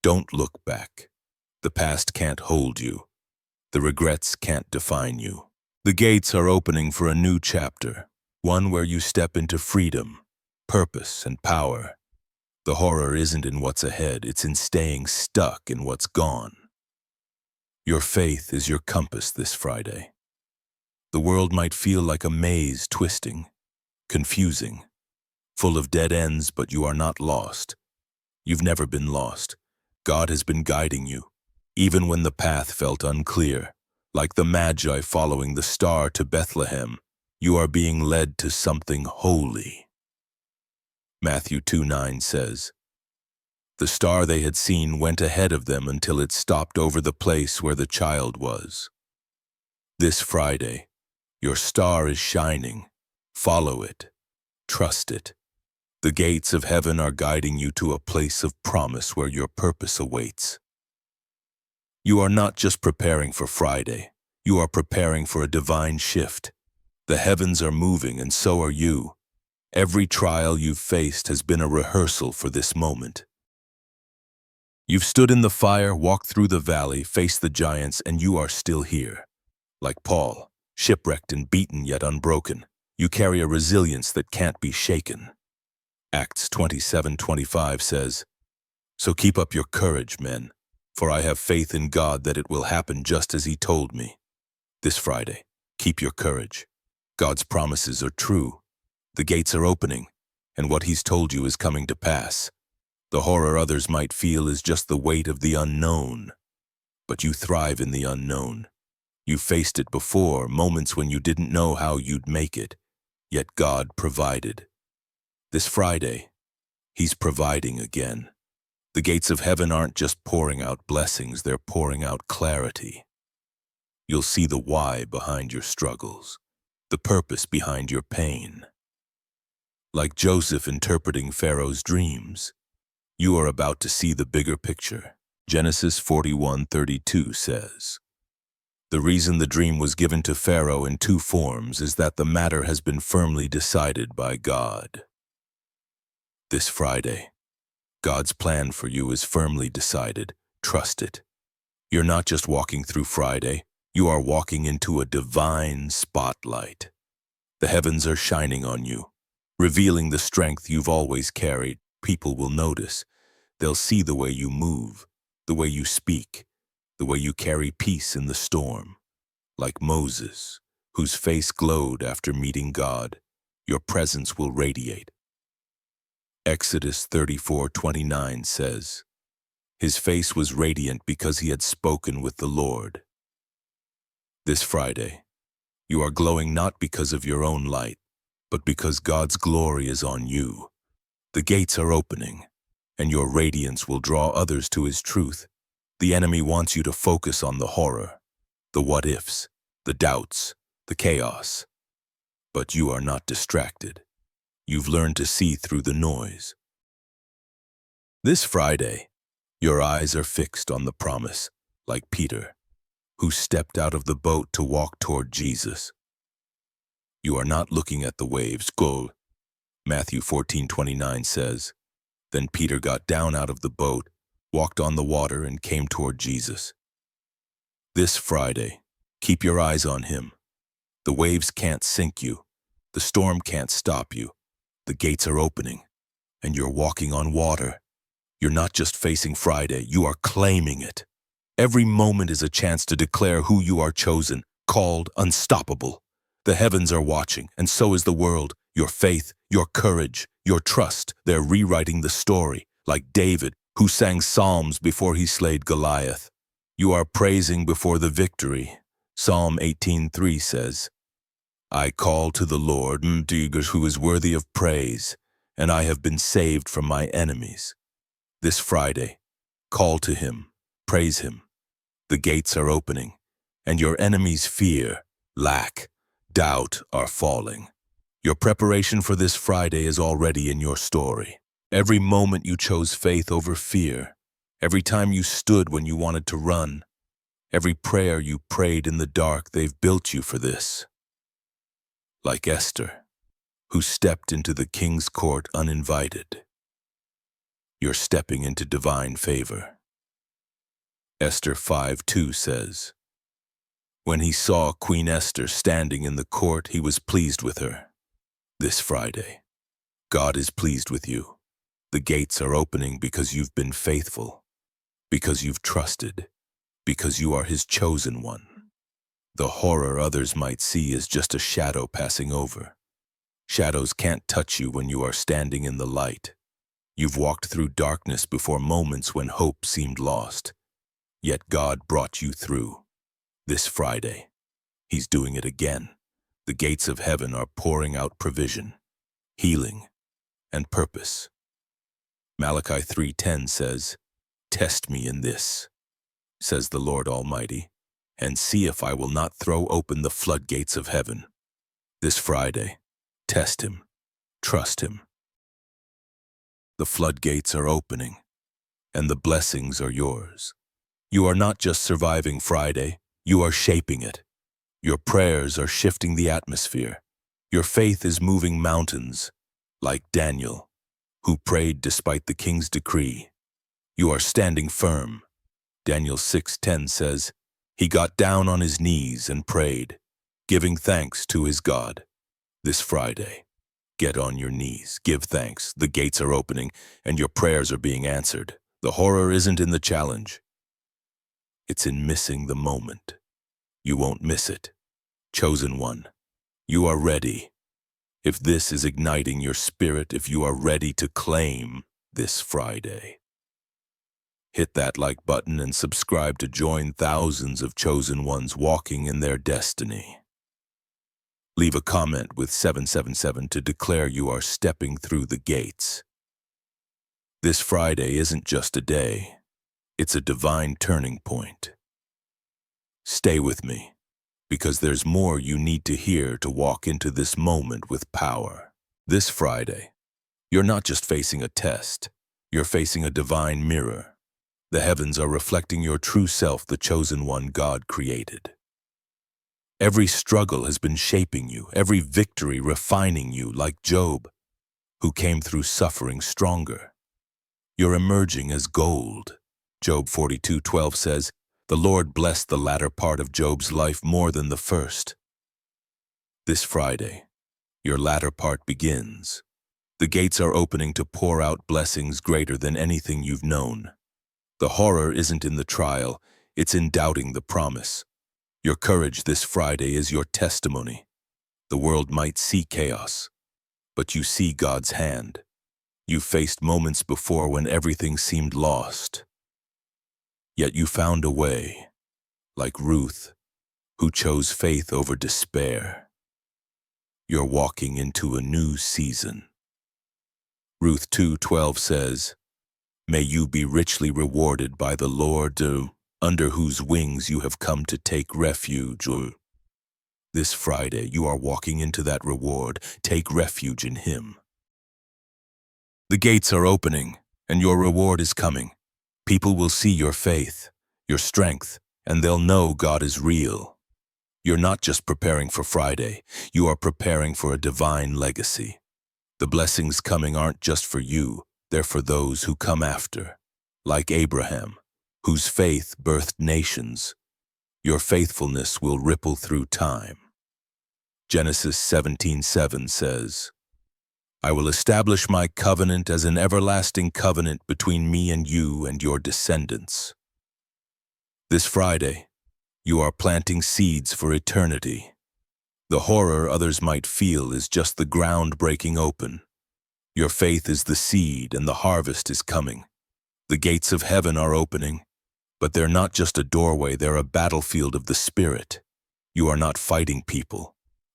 [SPEAKER 1] don't look back. The past can't hold you. The regrets can't define you. The gates are opening for a new chapter, one where you step into freedom, purpose, and power. The horror isn't in what's ahead, it's in staying stuck in what's gone. Your faith is your compass this Friday. The world might feel like a maze, twisting, confusing, full of dead ends, but you are not lost. You've never been lost. God has been guiding you, even when the path felt unclear. Like the Magi following the star to Bethlehem, you are being led to something holy. Matthew 2:9 says, "The star they had seen went ahead of them until it stopped over the place where the child was." This Friday, your star is shining. Follow it. Trust it. The gates of heaven are guiding you to a place of promise where your purpose awaits. You are not just preparing for Friday. You are preparing for a divine shift. The heavens are moving, and so are you. Every trial you've faced has been a rehearsal for this moment. You've stood in the fire, walked through the valley, faced the giants, and you are still here. Like Paul, shipwrecked and beaten yet unbroken, you carry a resilience that can't be shaken. Acts 27:25 says, "So keep up your courage, men, for I have faith in God that it will happen just as He told me." This Friday, keep your courage. God's promises are true. The gates are opening, and what He's told you is coming to pass. The horror others might feel is just the weight of the unknown. But you thrive in the unknown. You faced it before, moments when you didn't know how you'd make it, yet God provided. This Friday, He's providing again. The gates of heaven aren't just pouring out blessings, they're pouring out clarity. You'll see the why behind your struggles, the purpose behind your pain. Like Joseph interpreting Pharaoh's dreams, you are about to see the bigger picture. Genesis 41:32 says, "The reason the dream was given to Pharaoh in two forms is that the matter has been firmly decided by God." This Friday, God's plan for you is firmly decided. Trust it. You're not just walking through Friday, you are walking into a divine spotlight. The heavens are shining on you, revealing the strength you've always carried. People will notice. They'll see the way you move, the way you speak, the way you carry peace in the storm. Like Moses, whose face glowed after meeting God, your presence will radiate. Exodus 34:29 says, "His face was radiant because he had spoken with the Lord." This Friday, you are glowing not because of your own light, but because God's glory is on you. The gates are opening, and your radiance will draw others to His truth. The enemy wants you to focus on the horror, the what-ifs, the doubts, the chaos. But you are not distracted. You've learned to see through the noise. This Friday, your eyes are fixed on the promise, like Peter, who stepped out of the boat to walk toward Jesus. You are not looking at the waves. Go. Matthew 14:29 says, "Then Peter got down out of the boat, walked on the water, and came toward Jesus." This Friday, keep your eyes on Him. The waves can't sink you. The storm can't stop you. The gates are opening, and you're walking on water. You're not just facing Friday, you are claiming it. Every moment is a chance to declare who you are: chosen, called, unstoppable. The heavens are watching, and so is the world. Your faith, your courage, your trust, they're rewriting the story, like David, who sang psalms before he slayed Goliath. You are praising before the victory. Psalm 18:3 says, I call to the Lord, who is worthy of praise, and I have been saved from my enemies. This Friday, call to him, praise him. The gates are opening, and your enemies' fear, lack, doubt are falling. Your preparation for this Friday is already in your story. Every moment you chose faith over fear, every time you stood when you wanted to run, every prayer you prayed in the dark, they've built you for this. Like Esther, who stepped into the king's court uninvited. You're stepping into divine favor. Esther 5:2 says, When he saw Queen Esther standing in the court, he was pleased with her. This Friday, God is pleased with you. The gates are opening because you've been faithful, because you've trusted, because you are his chosen one. The horror others might see is just a shadow passing over. Shadows can't touch you when you are standing in the light. You've walked through darkness before, moments when hope seemed lost. Yet God brought you through. This Friday, he's doing it again. The gates of heaven are pouring out provision, healing, and purpose. Malachi 3:10 says, Test me in this, says the Lord Almighty, and see if I will not throw open the floodgates of heaven. This Friday, test him, trust him. The floodgates are opening, and the blessings are yours. You are not just surviving Friday, you are shaping it. Your prayers are shifting the atmosphere. Your faith is moving mountains, like Daniel, who prayed despite the king's decree. You are standing firm. Daniel 6:10 says, He got down on his knees and prayed, giving thanks to his God. This Friday, get on your knees, give thanks. The gates are opening, and your prayers are being answered. The horror isn't in the challenge. It's in missing the moment. You won't miss it. Chosen one, you are ready. If this is igniting your spirit, if you are ready to claim this Friday, hit that like button and subscribe to join thousands of chosen ones walking in their destiny. Leave a comment with 777 to declare you are stepping through the gates. This Friday isn't just a day, it's a divine turning point. Stay with me, because there's more you need to hear to walk into this moment with power. This Friday, you're not just facing a test, you're facing a divine mirror. The heavens are reflecting your true self, the chosen one God created. Every struggle has been shaping you, every victory refining you, like Job, who came through suffering stronger. You're emerging as gold. Job 42:12 says, The Lord blessed the latter part of Job's life more than the first. This Friday, your latter part begins. The gates are opening to pour out blessings greater than anything you've known. The horror isn't in the trial, it's in doubting the promise. Your courage this Friday is your testimony. The world might see chaos, but you see God's hand. You faced moments before when everything seemed lost. Yet you found a way, like Ruth, who chose faith over despair. You're walking into a new season. Ruth 2:12 says, May you be richly rewarded by the Lord, under whose wings you have come to take refuge. This Friday, you are walking into that reward. Take refuge in Him. The gates are opening, and your reward is coming. People will see your faith, your strength, and they'll know God is real. You're not just preparing for Friday, you are preparing for a divine legacy. The blessings coming aren't just for you, they're for those who come after. Like Abraham, whose faith birthed nations, your faithfulness will ripple through time. Genesis 17:7 says, I will establish my covenant as an everlasting covenant between me and you and your descendants. This Friday, you are planting seeds for eternity. The horror others might feel is just the ground breaking open. Your faith is the seed and the harvest is coming. The gates of heaven are opening, but they're not just a doorway, they're a battlefield of the Spirit. You are not fighting people.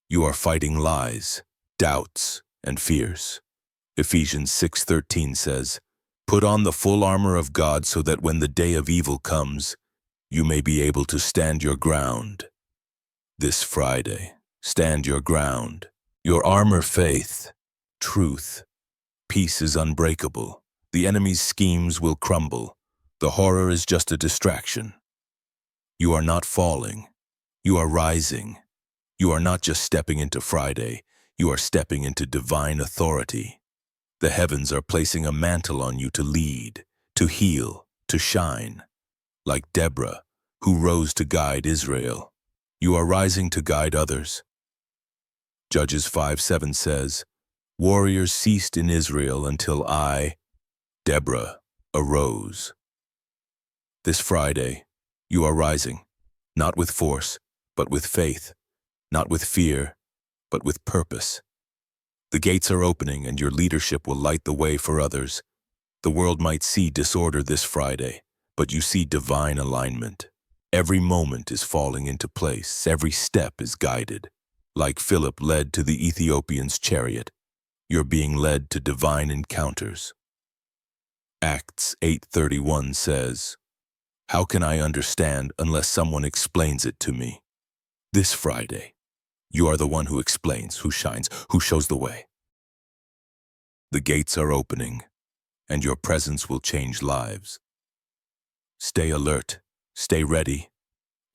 [SPEAKER 1] You are fighting lies, doubts, and fears. Ephesians 6:13 says, "Put on the full armor of God so that when the day of evil comes, you may be able to stand your ground." This Friday, stand your ground. Your armor, faith, truth, peace is unbreakable. The enemy's schemes will crumble. The horror is just a distraction. You are not falling. You are rising. You are not just stepping into Friday. You are stepping into divine authority. The heavens are placing a mantle on you to lead, to heal, to shine. Like Deborah, who rose to guide Israel, you are rising to guide others. Judges 5:7 says, "Warriors ceased in Israel until I, Deborah, arose." This Friday, you are rising, not with force, but with faith, not with fear, but with purpose. The gates are opening and your leadership will light the way for others. The world might see disorder this Friday, but you see divine alignment. Every moment is falling into place. Every step is guided. Like Philip led to the Ethiopian's chariot, you're being led to divine encounters. Acts 8:31 says, "How can I understand unless someone explains it to me?" This Friday, you are the one who explains, who shines, who shows the way. The gates are opening, and your presence will change lives. Stay alert. Stay ready.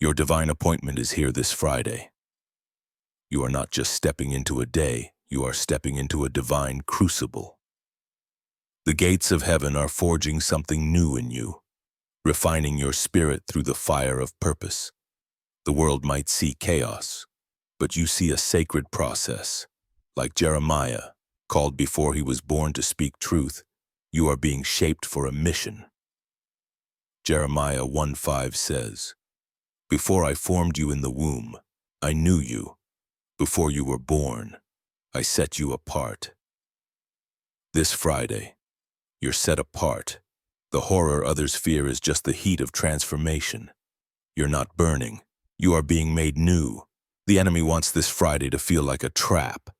[SPEAKER 1] Your divine appointment is here this Friday. You are not just stepping into a day, you are stepping into a divine crucible. The gates of heaven are forging something new in you, refining your spirit through the fire of purpose. The world might see chaos, but you see a sacred process. Like Jeremiah, called before he was born to speak truth, you are being shaped for a mission. Jeremiah 1:5 says, "Before I formed you in the womb, I knew you. Before you were born, I set you apart." This Friday, you're set apart. The horror others fear is just the heat of transformation. You're not burning. You are being made new. The enemy wants this Friday to feel like a trap,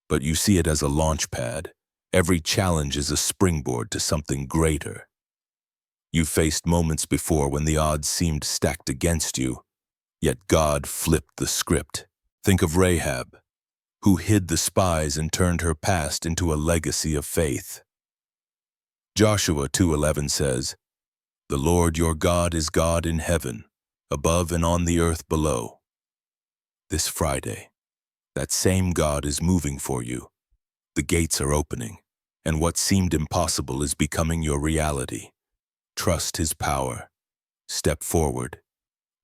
[SPEAKER 1] but you see it as a launch pad. Every challenge is a springboard to something greater. You faced moments before when the odds seemed stacked against you, yet God flipped the script. Think of Rahab, who hid the spies and turned her past into a legacy of faith. Joshua 2:11 says, "The Lord your God is God in heaven, above and on the earth below." This Friday, that same God is moving for you. The gates are opening, and what seemed impossible is becoming your reality. Trust His power. Step forward.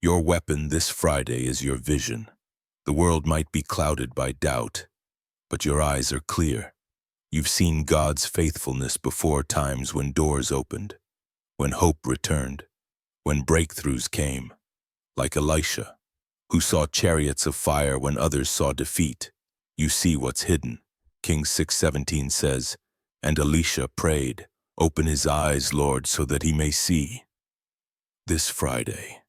[SPEAKER 1] Your weapon this Friday is your vision. The world might be clouded by doubt, but your eyes are clear. You've seen God's faithfulness before, times when doors opened, when hope returned, when breakthroughs came, like Elisha, who saw chariots of fire when others saw defeat. You see what's hidden. Kings 6:17 says, "And Elisha prayed, 'Open his eyes, Lord, so that he may see.'" This Friday,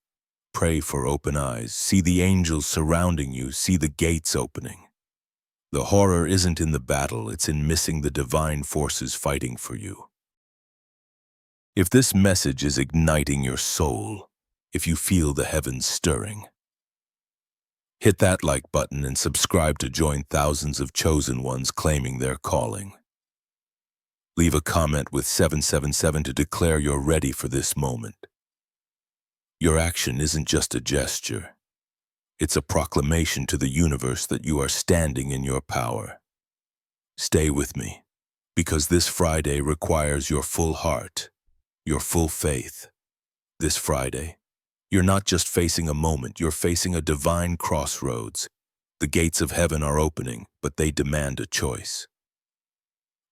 [SPEAKER 1] pray for open eyes. See the angels surrounding you. See the gates opening. The horror isn't in the battle, it's in missing the divine forces fighting for you. If this message is igniting your soul, if you feel the heavens stirring, hit that like button and subscribe to join thousands of chosen ones claiming their calling. Leave a comment with 777 to declare you're ready for this moment. Your action isn't just a gesture. It's a proclamation to the universe that you are standing in your power. Stay with me, because this Friday requires your full heart, your full faith. This Friday, you're not just facing a moment, you're facing a divine crossroads. The gates of heaven are opening, but they demand a choice.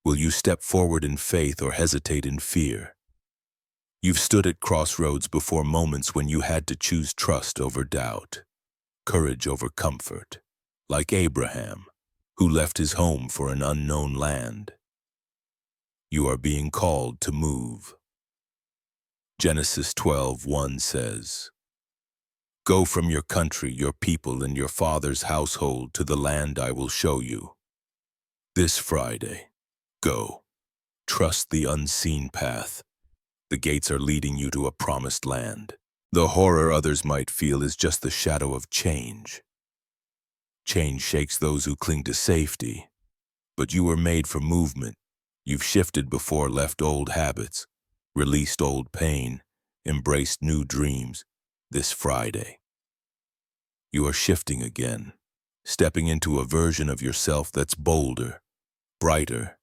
[SPEAKER 1] Will you step forward in faith or hesitate in fear? You've stood at crossroads before, moments when you had to choose trust over doubt, courage over comfort, like Abraham, who left his home for an unknown land. You are being called to move. Genesis 12:1 says, Go from your country, your people, and your father's household to the land I will show you. This Friday, go. Trust the unseen path. The gates are leading you to a promised land. The horror others might feel is just the shadow of change. Change shakes those who cling to safety. But you were made for movement. You've shifted before, left old habits, released old pain, embraced new dreams. This Friday, you are shifting again, stepping into a version of yourself that's bolder, brighter,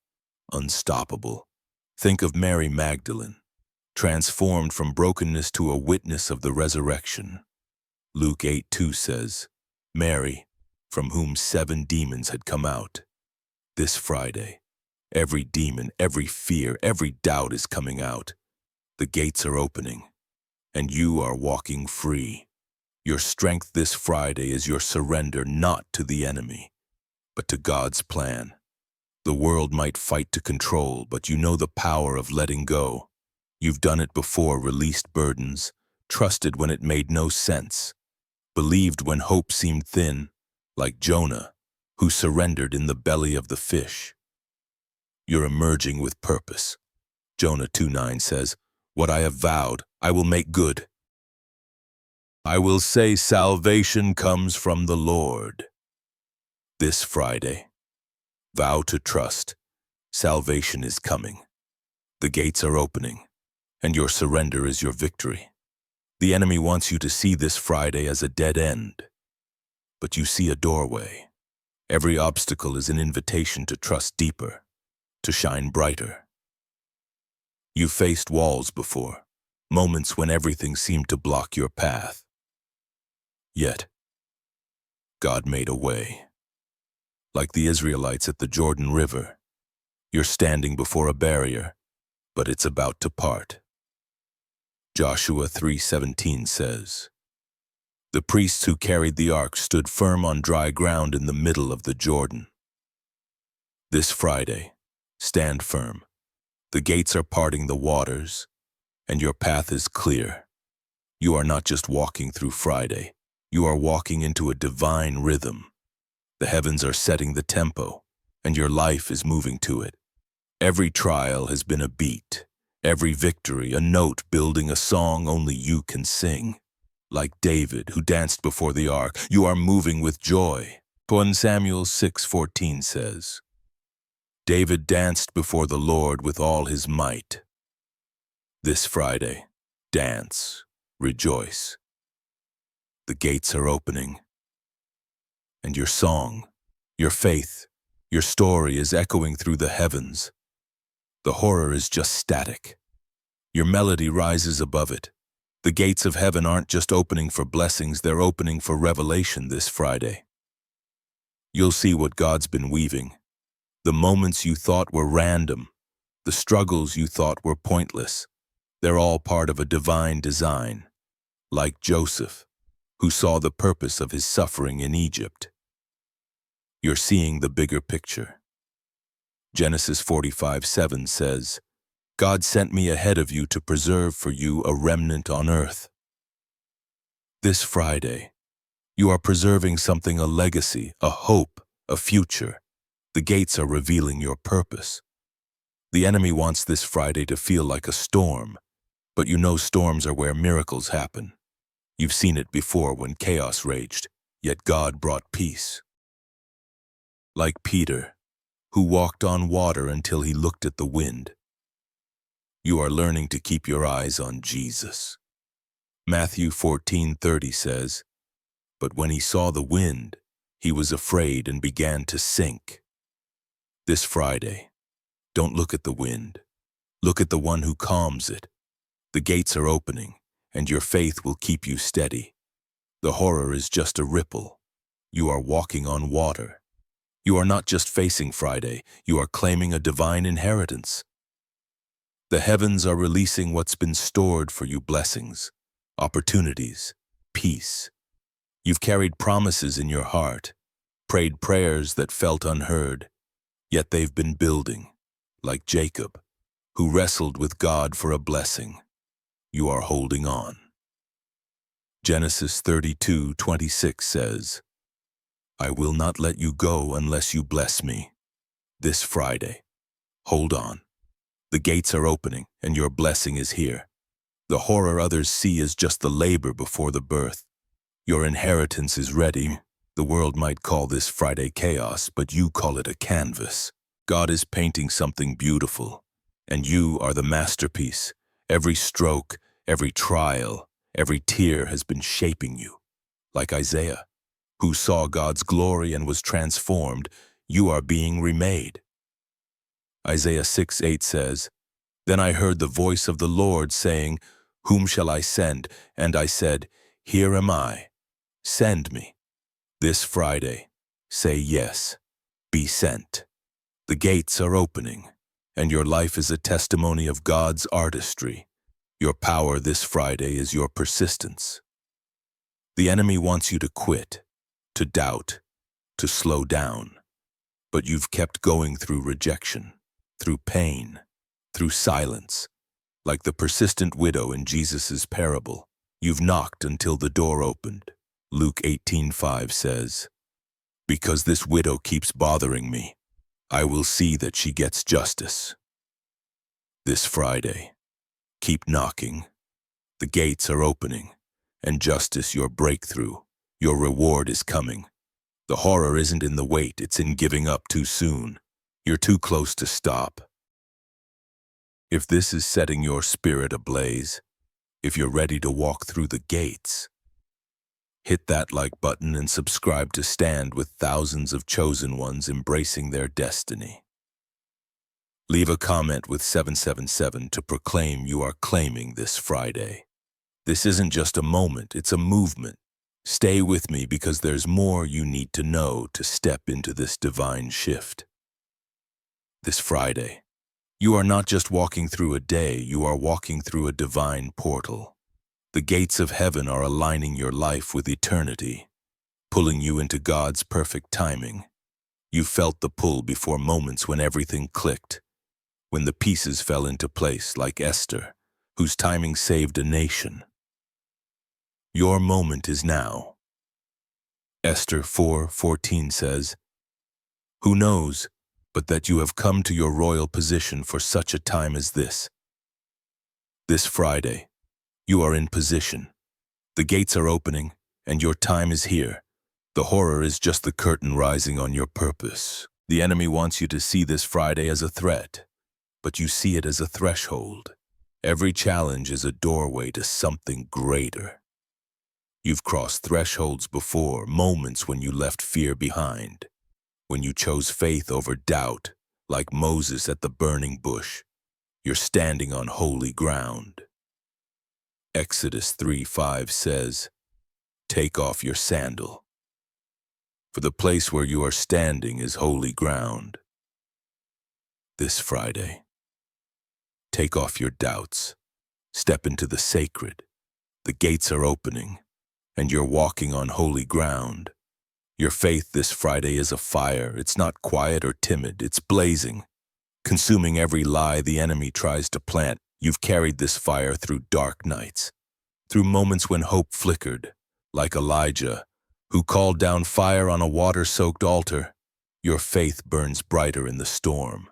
[SPEAKER 1] unstoppable. Think of Mary Magdalene, transformed from brokenness to a witness of the resurrection. Luke 8:2 says, Mary, from whom 7 demons had come out. This Friday, every demon, every fear, every doubt is coming out. The gates are opening, and you are walking free. Your strength this Friday is your surrender not to the enemy, but to God's plan. The world might fight to control, but you know the power of letting go. You've done it before, released burdens, trusted when it made no sense, believed when hope seemed thin, like Jonah, who surrendered in the belly of the fish. You're emerging with purpose. Jonah 2:9 says, What I have vowed, I will make good. I will say salvation comes from the Lord. This Friday, vow to trust. Salvation is coming. The gates are opening, and your surrender is your victory. The enemy wants you to see this Friday as a dead end, but you see a doorway. Every obstacle is an invitation to trust deeper, to shine brighter. You've faced walls before, moments when everything seemed to block your path. Yet, God made a way. Like the Israelites at the Jordan River, you're standing before a barrier, but it's about to part. Joshua 3:17 says, The priests who carried the ark stood firm on dry ground in the middle of the Jordan. This Friday, stand firm. The gates are parting the waters, and your path is clear. You are not just walking through Friday. You are walking into a divine rhythm. The heavens are setting the tempo, and your life is moving to it. Every trial has been a beat, every victory a note building a song only you can sing. Like David, who danced before the ark, you are moving with joy. 1 Samuel 6:14 says, David danced before the Lord with all his might. This Friday, dance, rejoice. The gates are opening, and your song, your faith, your story is echoing through the heavens. The horror is just static. Your melody rises above it. The gates of heaven aren't just opening for blessings, they're opening for revelation this Friday. You'll see what God's been weaving. The moments you thought were random, the struggles you thought were pointless, they're all part of a divine design. Like Joseph, who saw the purpose of his suffering in Egypt. You're seeing the bigger picture. Genesis 45:7 says, God sent me ahead of you to preserve for you a remnant on earth. This Friday, you are preserving something, a legacy, a hope, a future. The gates are revealing your purpose. The enemy wants this Friday to feel like a storm, but you know storms are where miracles happen. You've seen it before when chaos raged, yet God brought peace. Like Peter, who walked on water until he looked at the wind. You are learning to keep your eyes on Jesus. Matthew 14:30 says, But when he saw the wind, he was afraid and began to sink. This Friday, don't look at the wind. Look at the one who calms it. The gates are opening, and your faith will keep you steady. The horror is just a ripple. You are walking on water. You are not just facing Friday, you are claiming a divine inheritance. The heavens are releasing what's been stored for you, blessings, opportunities, peace. You've carried promises in your heart, prayed prayers that felt unheard, yet they've been building, like Jacob, who wrestled with God for a blessing. You are holding on. Genesis 32:26 says, I will not let you go unless you bless me. This Friday. Hold on. The gates are opening, and your blessing is here. The horror others see is just the labor before the birth. Your inheritance is ready. The world might call this Friday chaos, but you call it a canvas. God is painting something beautiful, and you are the masterpiece. Every stroke, every trial, every tear has been shaping you. Like Isaiah, who saw God's glory and was transformed, you are being remade. Isaiah 6:8 says, Then I heard the voice of the Lord saying, Whom shall I send? And I said, Here am I. Send me. This Friday, say yes. Be sent. The gates are opening, and your life is a testimony of God's artistry. Your power this Friday is your persistence. The enemy wants you to quit, to doubt, to slow down, but you've kept going through rejection, through pain, through silence. Like the persistent widow in Jesus' parable, you've knocked until the door opened. Luke 18:5 says, Because this widow keeps bothering me, I will see that she gets justice. This Friday, keep knocking. The gates are opening, and justice, your breakthrough, your reward is coming. The horror isn't in the wait, it's in giving up too soon. You're too close to stop. If this is setting your spirit ablaze, if you're ready to walk through the gates, hit that like button and subscribe to stand with thousands of chosen ones embracing their destiny. Leave a comment with 777 to proclaim you are claiming this Friday. This isn't just a moment, it's a movement. Stay with me because there's more you need to know to step into this divine shift. This Friday, you are not just walking through a day, you are walking through a divine portal. The gates of heaven are aligning your life with eternity, pulling you into God's perfect timing. You felt the pull before moments when everything clicked, when the pieces fell into place like Esther, whose timing saved a nation. Your moment is now. Esther 4:14 says, Who knows but that you have come to your royal position for such a time as this? This Friday, you are in position. The gates are opening, and your time is here. The horror is just the curtain rising on your purpose. The enemy wants you to see this Friday as a threat, but you see it as a threshold. Every challenge is a doorway to something greater. You've crossed thresholds before, moments when you left fear behind, when you chose faith over doubt, like Moses at the burning bush. You're standing on holy ground. Exodus 3:5 says, Take off your sandal, for the place where you are standing is holy ground. This Friday, take off your doubts, step into the sacred. The gates are opening, and you're walking on holy ground. Your faith this Friday is a fire. It's not quiet or timid, it's blazing, consuming every lie the enemy tries to plant. You've carried this fire through dark nights, through moments when hope flickered, like Elijah, who called down fire on a water-soaked altar. Your faith burns brighter in the storm.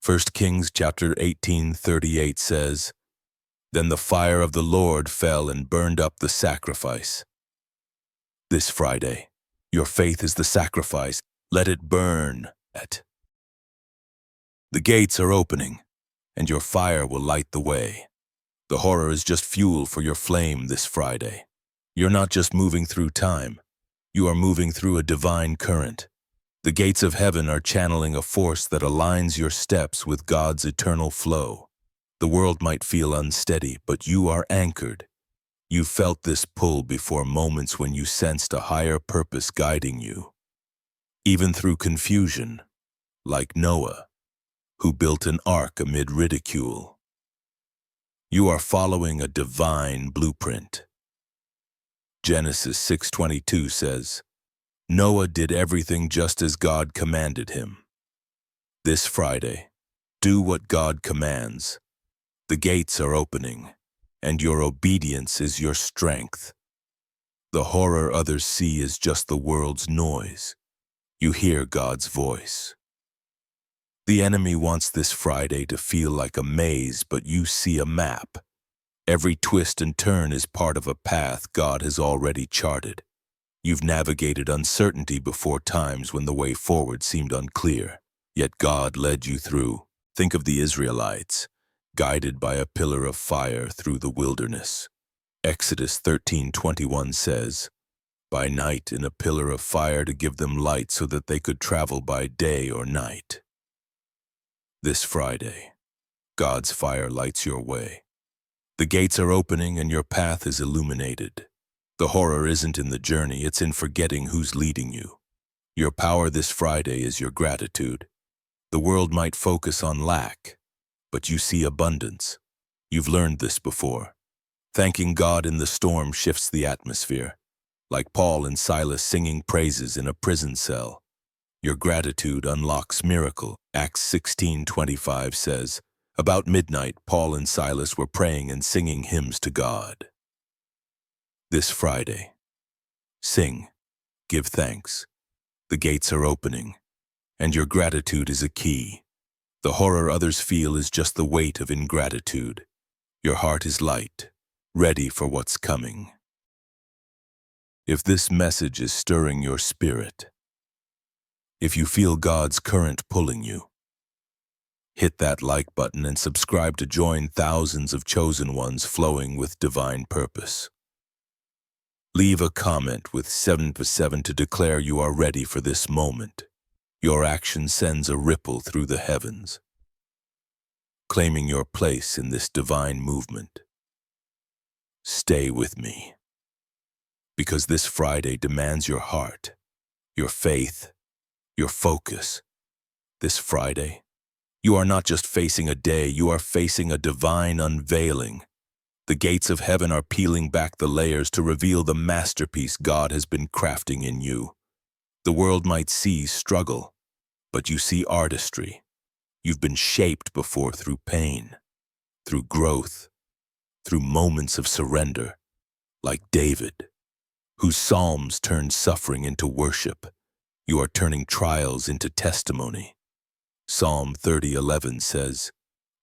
[SPEAKER 1] 1 Kings chapter 18:38 says, Then the fire of the Lord fell and burned up the sacrifice. This Friday, your faith is the sacrifice. Let it burn. The gates are opening, and your fire will light the way. The horror is just fuel for your flame this Friday. You're not just moving through time. You are moving through a divine current. The gates of heaven are channeling a force that aligns your steps with God's eternal flow. The world might feel unsteady, but you are anchored. You felt this pull before, moments when you sensed a higher purpose guiding you. Even through confusion, like Noah, who built an ark amid ridicule. You are following a divine blueprint. Genesis 6:22 says, Noah did everything just as God commanded him. This Friday, do what God commands. The gates are opening, and your obedience is your strength. The horror others see is just the world's noise. You hear God's voice. The enemy wants this Friday to feel like a maze, but you see a map. Every twist and turn is part of a path God has already charted. You've navigated uncertainty before, times when the way forward seemed unclear. Yet God led you through. Think of the Israelites, guided by a pillar of fire through the wilderness. Exodus 13:21 says, "By night in a pillar of fire to give them light so that they could travel by day or night." This Friday, God's fire lights your way. The gates are opening and your path is illuminated. The horror isn't in the journey, it's in forgetting who's leading you. Your power this Friday is your gratitude. The world might focus on lack, but you see abundance. You've learned this before. Thanking God in the storm shifts the atmosphere, like Paul and Silas singing praises in a prison cell. Your gratitude unlocks miracle. Acts 16:25 says, "About midnight, Paul and Silas were praying and singing hymns to God." This Friday, sing, give thanks. The gates are opening, and your gratitude is a key. The horror others feel is just the weight of ingratitude. Your heart is light, ready for what's coming. If this message is stirring your spirit, if you feel God's current pulling you, hit that like button and subscribe to join thousands of chosen ones flowing with divine purpose. Leave a comment with 7 to declare you are ready for this moment. Your action sends a ripple through the heavens, claiming your place in this divine movement. Stay with me, because this Friday demands your heart, your faith, your focus. This Friday, you are not just facing a day, you are facing a divine unveiling. The gates of heaven are peeling back the layers to reveal the masterpiece God has been crafting in you. The world might see struggle, but you see artistry. You've been shaped before through pain, through growth, through moments of surrender, like David, whose psalms turned suffering into worship. You are turning trials into testimony. Psalm 30:11 says,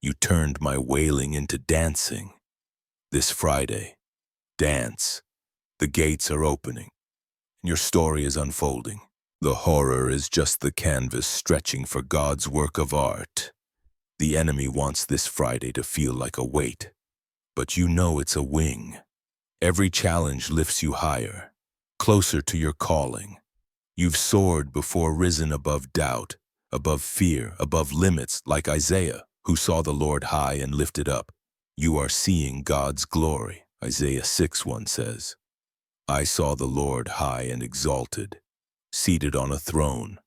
[SPEAKER 1] "You turned my wailing into dancing." This Friday, dance. The gates are opening, and your story is unfolding. The horror is just the canvas stretching for God's work of art. The enemy wants this Friday to feel like a weight, but you know it's a wing. Every challenge lifts you higher, closer to your calling. You've soared before, risen above doubt, above fear, above limits, like Isaiah, who saw the Lord high and lifted up. You are seeing God's glory. Isaiah 6:1 says, "I saw the Lord high and exalted, seated on a throne."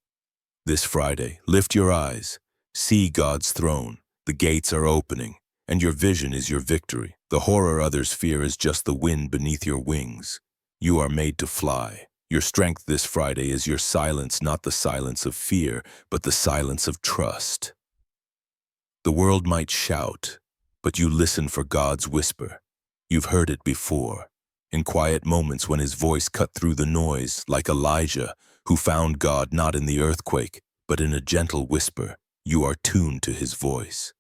[SPEAKER 1] This Friday, lift your eyes, see God's throne. The gates are opening, and your vision is your victory. The horror others fear is just the wind beneath your wings. You are made to fly. Your strength this Friday is your silence, not the silence of fear, but the silence of trust. The world might shout, but you listen for God's whisper. You've heard it before, in quiet moments when his voice cut through the noise, like Elijah, who found God not in the earthquake, but in a gentle whisper. You are tuned to his voice.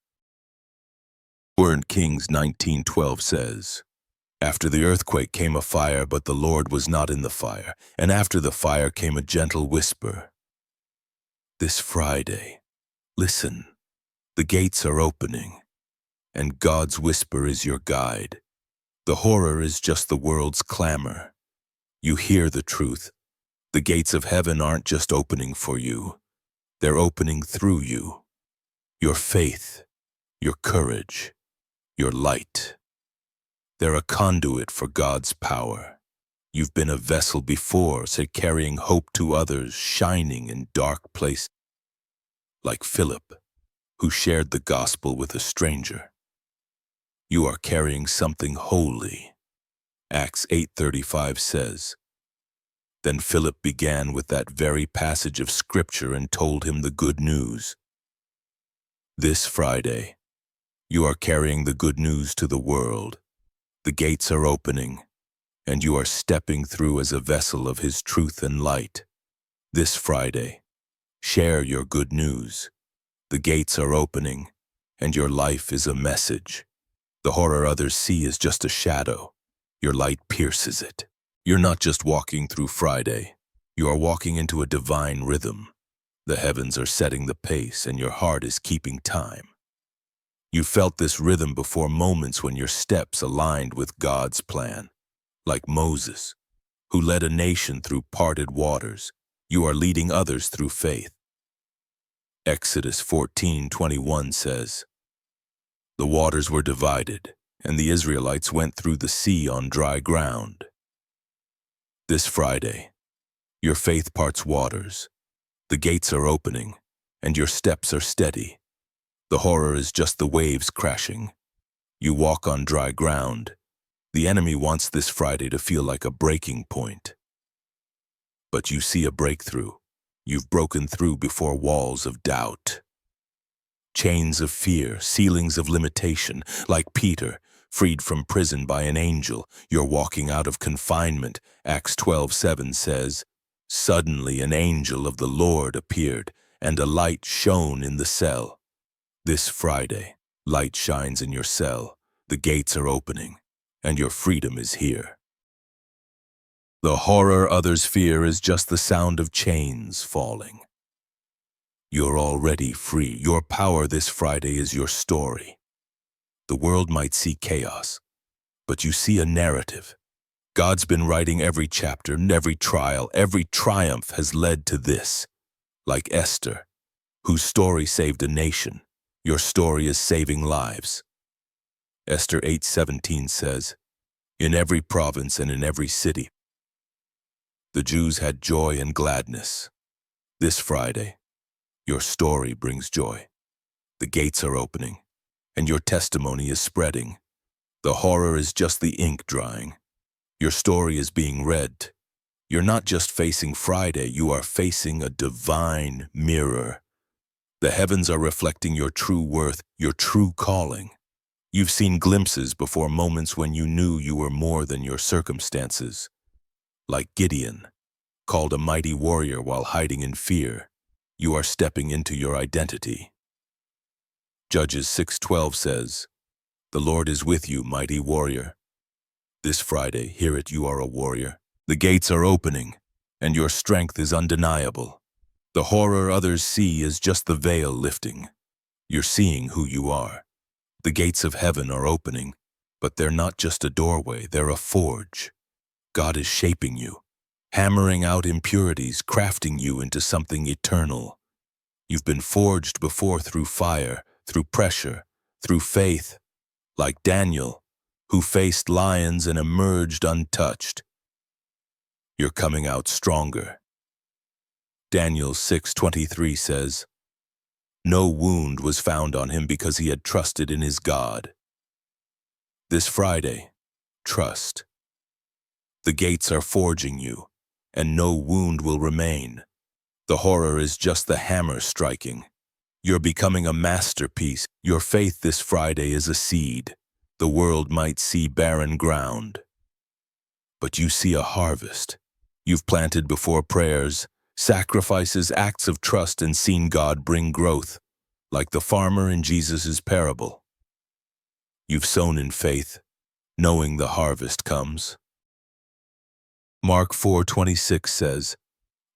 [SPEAKER 1] 1 Kings 19:12 says, "After the earthquake came a fire, but the Lord was not in the fire, and after the fire came a gentle whisper." This Friday, listen. The gates are opening, and God's whisper is your guide. The horror is just the world's clamor. You hear the truth. The gates of heaven aren't just opening for you. They're opening through you. Your faith, your courage, your light. They're a conduit for God's power. You've been a vessel before, say, carrying hope to others, shining in dark places, like Philip, who shared the gospel with a stranger. You are carrying something holy. Acts 8:35 says, "Then Philip began with that very passage of Scripture and told him the good news." This Friday, you are carrying the good news to the world. The gates are opening, and you are stepping through as a vessel of His truth and light. This Friday, share your good news. The gates are opening, and your life is a message. The horror others see is just a shadow. Your light pierces it. You're not just walking through Friday. You are walking into a divine rhythm. The heavens are setting the pace, and your heart is keeping time. You felt this rhythm before, moments when your steps aligned with God's plan. Like Moses, who led a nation through parted waters, you are leading others through faith. Exodus 14:21 says, "The waters were divided, and the Israelites went through the sea on dry ground." This Friday, your faith parts waters. The gates are opening, and your steps are steady. The horror is just the waves crashing. You walk on dry ground. The enemy wants this Friday to feel like a breaking point. But you see a breakthrough. You've broken through before walls of doubt. Chains of fear, ceilings of limitation, like Peter, freed from prison by an angel. You're walking out of confinement. Acts 12:7 says, "Suddenly an angel of the Lord appeared, and a light shone in the cell." This Friday, light shines in your cell. The gates are opening, and your freedom is here. The horror others fear is just the sound of chains falling. You're already free. Your power this Friday is your story. The world might see chaos, but you see a narrative. God's been writing every chapter, every trial, every triumph has led to this. Like Esther, whose story saved a nation, your story is saving lives. Esther 8:17 says, "In every province and in every city, the Jews had joy and gladness." This Friday, your story brings joy. The gates are opening, and your testimony is spreading. The horror is just the ink drying. Your story is being read. You're not just facing Friday, you are facing a divine mirror. The heavens are reflecting your true worth, your true calling. You've seen glimpses before, moments when you knew you were more than your circumstances. Like Gideon, called a mighty warrior while hiding in fear, you are stepping into your identity. Judges 6:12 says, "The Lord is with you, mighty warrior." This Friday, hear it, you are a warrior. The gates are opening, and your strength is undeniable. The horror others see is just the veil lifting. You're seeing who you are. The gates of heaven are opening, but they're not just a doorway, they're a forge. God is shaping you, hammering out impurities, crafting you into something eternal. You've been forged before through fire, through pressure, through faith. Like Daniel, who faced lions and emerged untouched. You're coming out stronger. Daniel 6:23 says, "No wound was found on him because he had trusted in his God." This Friday, trust. The gates are forging you, and no wound will remain. The horror is just the hammer striking. You're becoming a masterpiece. Your faith this Friday is a seed. The world might see barren ground, but you see a harvest. You've planted before prayers, sacrifices, acts of trust, and seen God bring growth, like the farmer in Jesus' parable. You've sown in faith, knowing the harvest comes. Mark 4:26 says,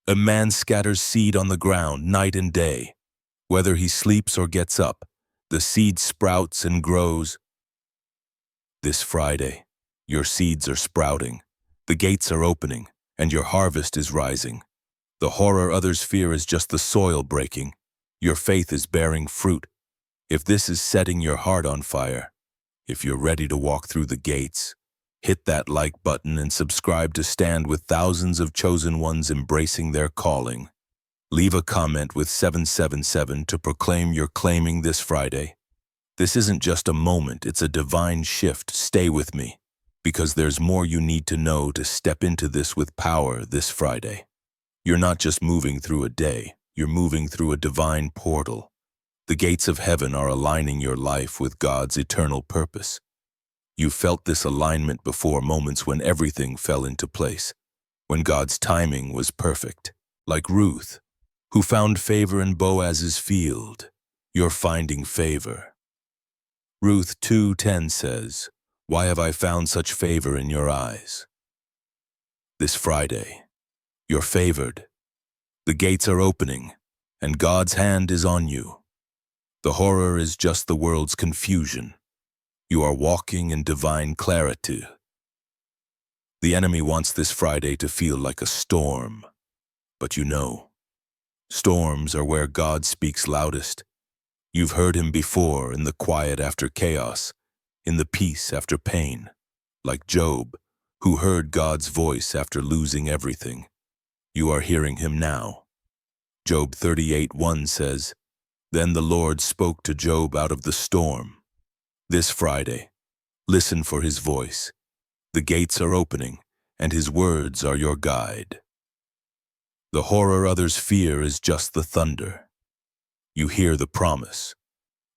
[SPEAKER 1] "A man scatters seed on the ground night and day. Whether he sleeps or gets up, the seed sprouts and grows." This Friday, your seeds are sprouting, the gates are opening, and your harvest is rising. The horror others fear is just the soil breaking. Your faith is bearing fruit. If this is setting your heart on fire, if you're ready to walk through the gates, hit that like button and subscribe to stand with thousands of chosen ones embracing their calling. Leave a comment with 777 to proclaim you're claiming this Friday. This isn't just a moment, it's a divine shift. Stay with me, because there's more you need to know to step into this with power this Friday. You're not just moving through a day, you're moving through a divine portal. The gates of heaven are aligning your life with God's eternal purpose. You felt this alignment before, moments when everything fell into place, when God's timing was perfect. Like Ruth, who found favor in Boaz's field. You're finding favor. Ruth 2:10 says, "Why have I found such favor in your eyes?" This Friday, you're favored. The gates are opening, and God's hand is on you. The horror is just the world's confusion. You are walking in divine clarity. The enemy wants this Friday to feel like a storm, but you know, storms are where God speaks loudest. You've heard him before in the quiet after chaos, in the peace after pain, like Job, who heard God's voice after losing everything. You are hearing him now. Job 38:1 says, "Then the Lord spoke to Job out of the storm." This Friday, listen for his voice. The gates are opening, and his words are your guide. The horror others fear is just the thunder. You hear the promise.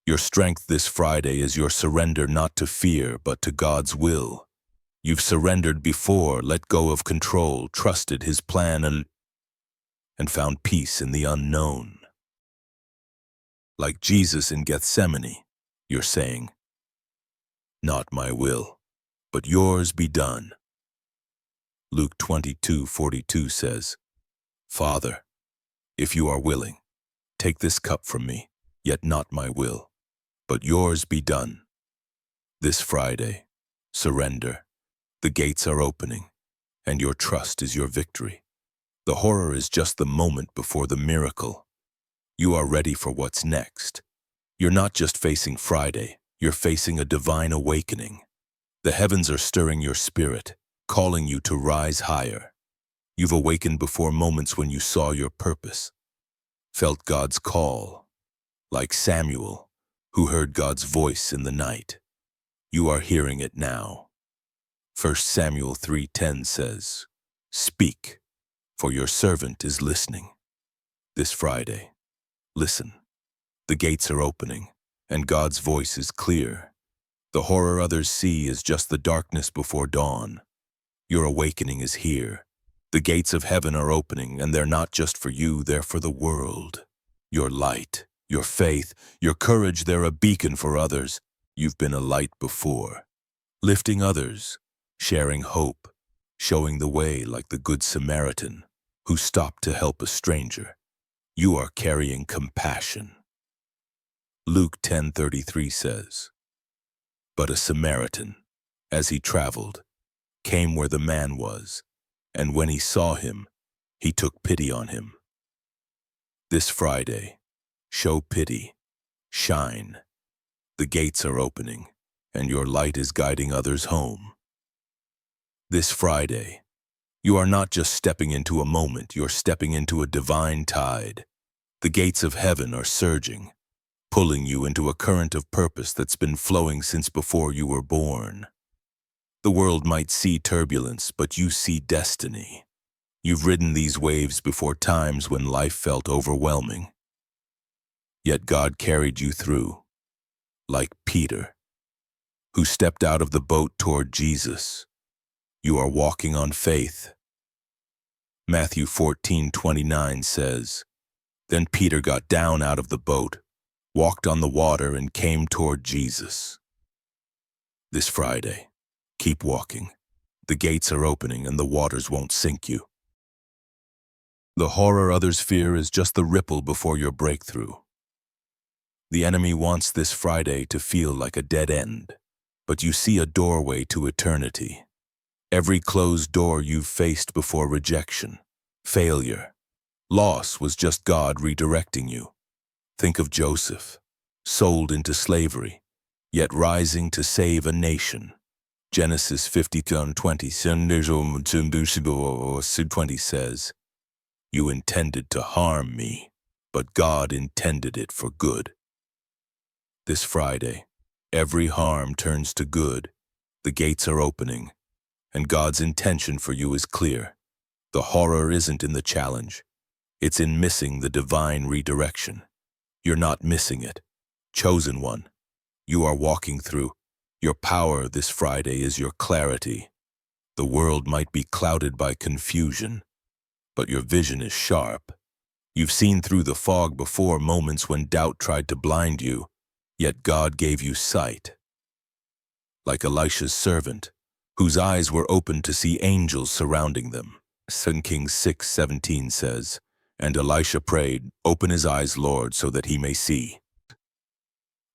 [SPEAKER 1] Your strength this Friday is your surrender not to fear, but to God's will. You've surrendered before, let go of control, trusted his plan, and found peace in the unknown. Like Jesus in Gethsemane, you're saying, "Not my will, but yours be done." Luke 22:42 says, "Father, if you are willing, take this cup from me, yet not my will, but yours be done." This Friday, surrender. The gates are opening, and your trust is your victory. The horror is just the moment before the miracle. You are ready for what's next. You're not just facing Friday, you're facing a divine awakening. The heavens are stirring your spirit, calling you to rise higher. You've awakened before moments when you saw your purpose, felt God's call, like Samuel, who heard God's voice in the night. You are hearing it now. 1 Samuel 3:10 says, "Speak, for your servant is listening." This Friday, listen. The gates are opening, and God's voice is clear. The horror others see is just the darkness before dawn. Your awakening is here. The gates of heaven are opening, and they're not just for you, they're for the world. Your light, your faith, your courage, they're a beacon for others. You've been a light before, lifting others, sharing hope, showing the way like the Good Samaritan who stopped to help a stranger. You are carrying compassion. Luke 10:33 says, "But a Samaritan, as he traveled, came where the man was, and when he saw him, he took pity on him." This Friday, show pity, shine. The gates are opening, and your light is guiding others home. This Friday, you are not just stepping into a moment, you're stepping into a divine tide. The gates of heaven are surging, pulling you into a current of purpose that's been flowing since before you were born. The world might see turbulence, but you see destiny. You've ridden these waves before, times when life felt overwhelming. Yet God carried you through, like Peter, who stepped out of the boat toward Jesus. You are walking on faith. Matthew 14:29 says, "Then Peter got down out of the boat, walked on the water, and came toward Jesus." This Friday, keep walking. The gates are opening, and the waters won't sink you. The horror others fear is just the ripple before your breakthrough. The enemy wants this Friday to feel like a dead end, but you see a doorway to eternity. Every closed door you've faced before, rejection, failure, loss, was just God redirecting you. Think of Joseph, sold into slavery, yet rising to save a nation. Genesis 50:20 says, "You intended to harm me, but God intended it for good." This Friday, every harm turns to good. The gates are opening, and God's intention for you is clear. The horror isn't in the challenge. It's in missing the divine redirection. You're not missing it. Chosen one, you are walking through Your power this Friday is your clarity. The world might be clouded by confusion, but your vision is sharp. You've seen through the fog before, moments when doubt tried to blind you, yet God gave you sight. Like Elisha's servant, whose eyes were opened to see angels surrounding them. 2 Kings 6:17 says, "And Elisha prayed, 'Open his eyes, Lord, so that he may see.'"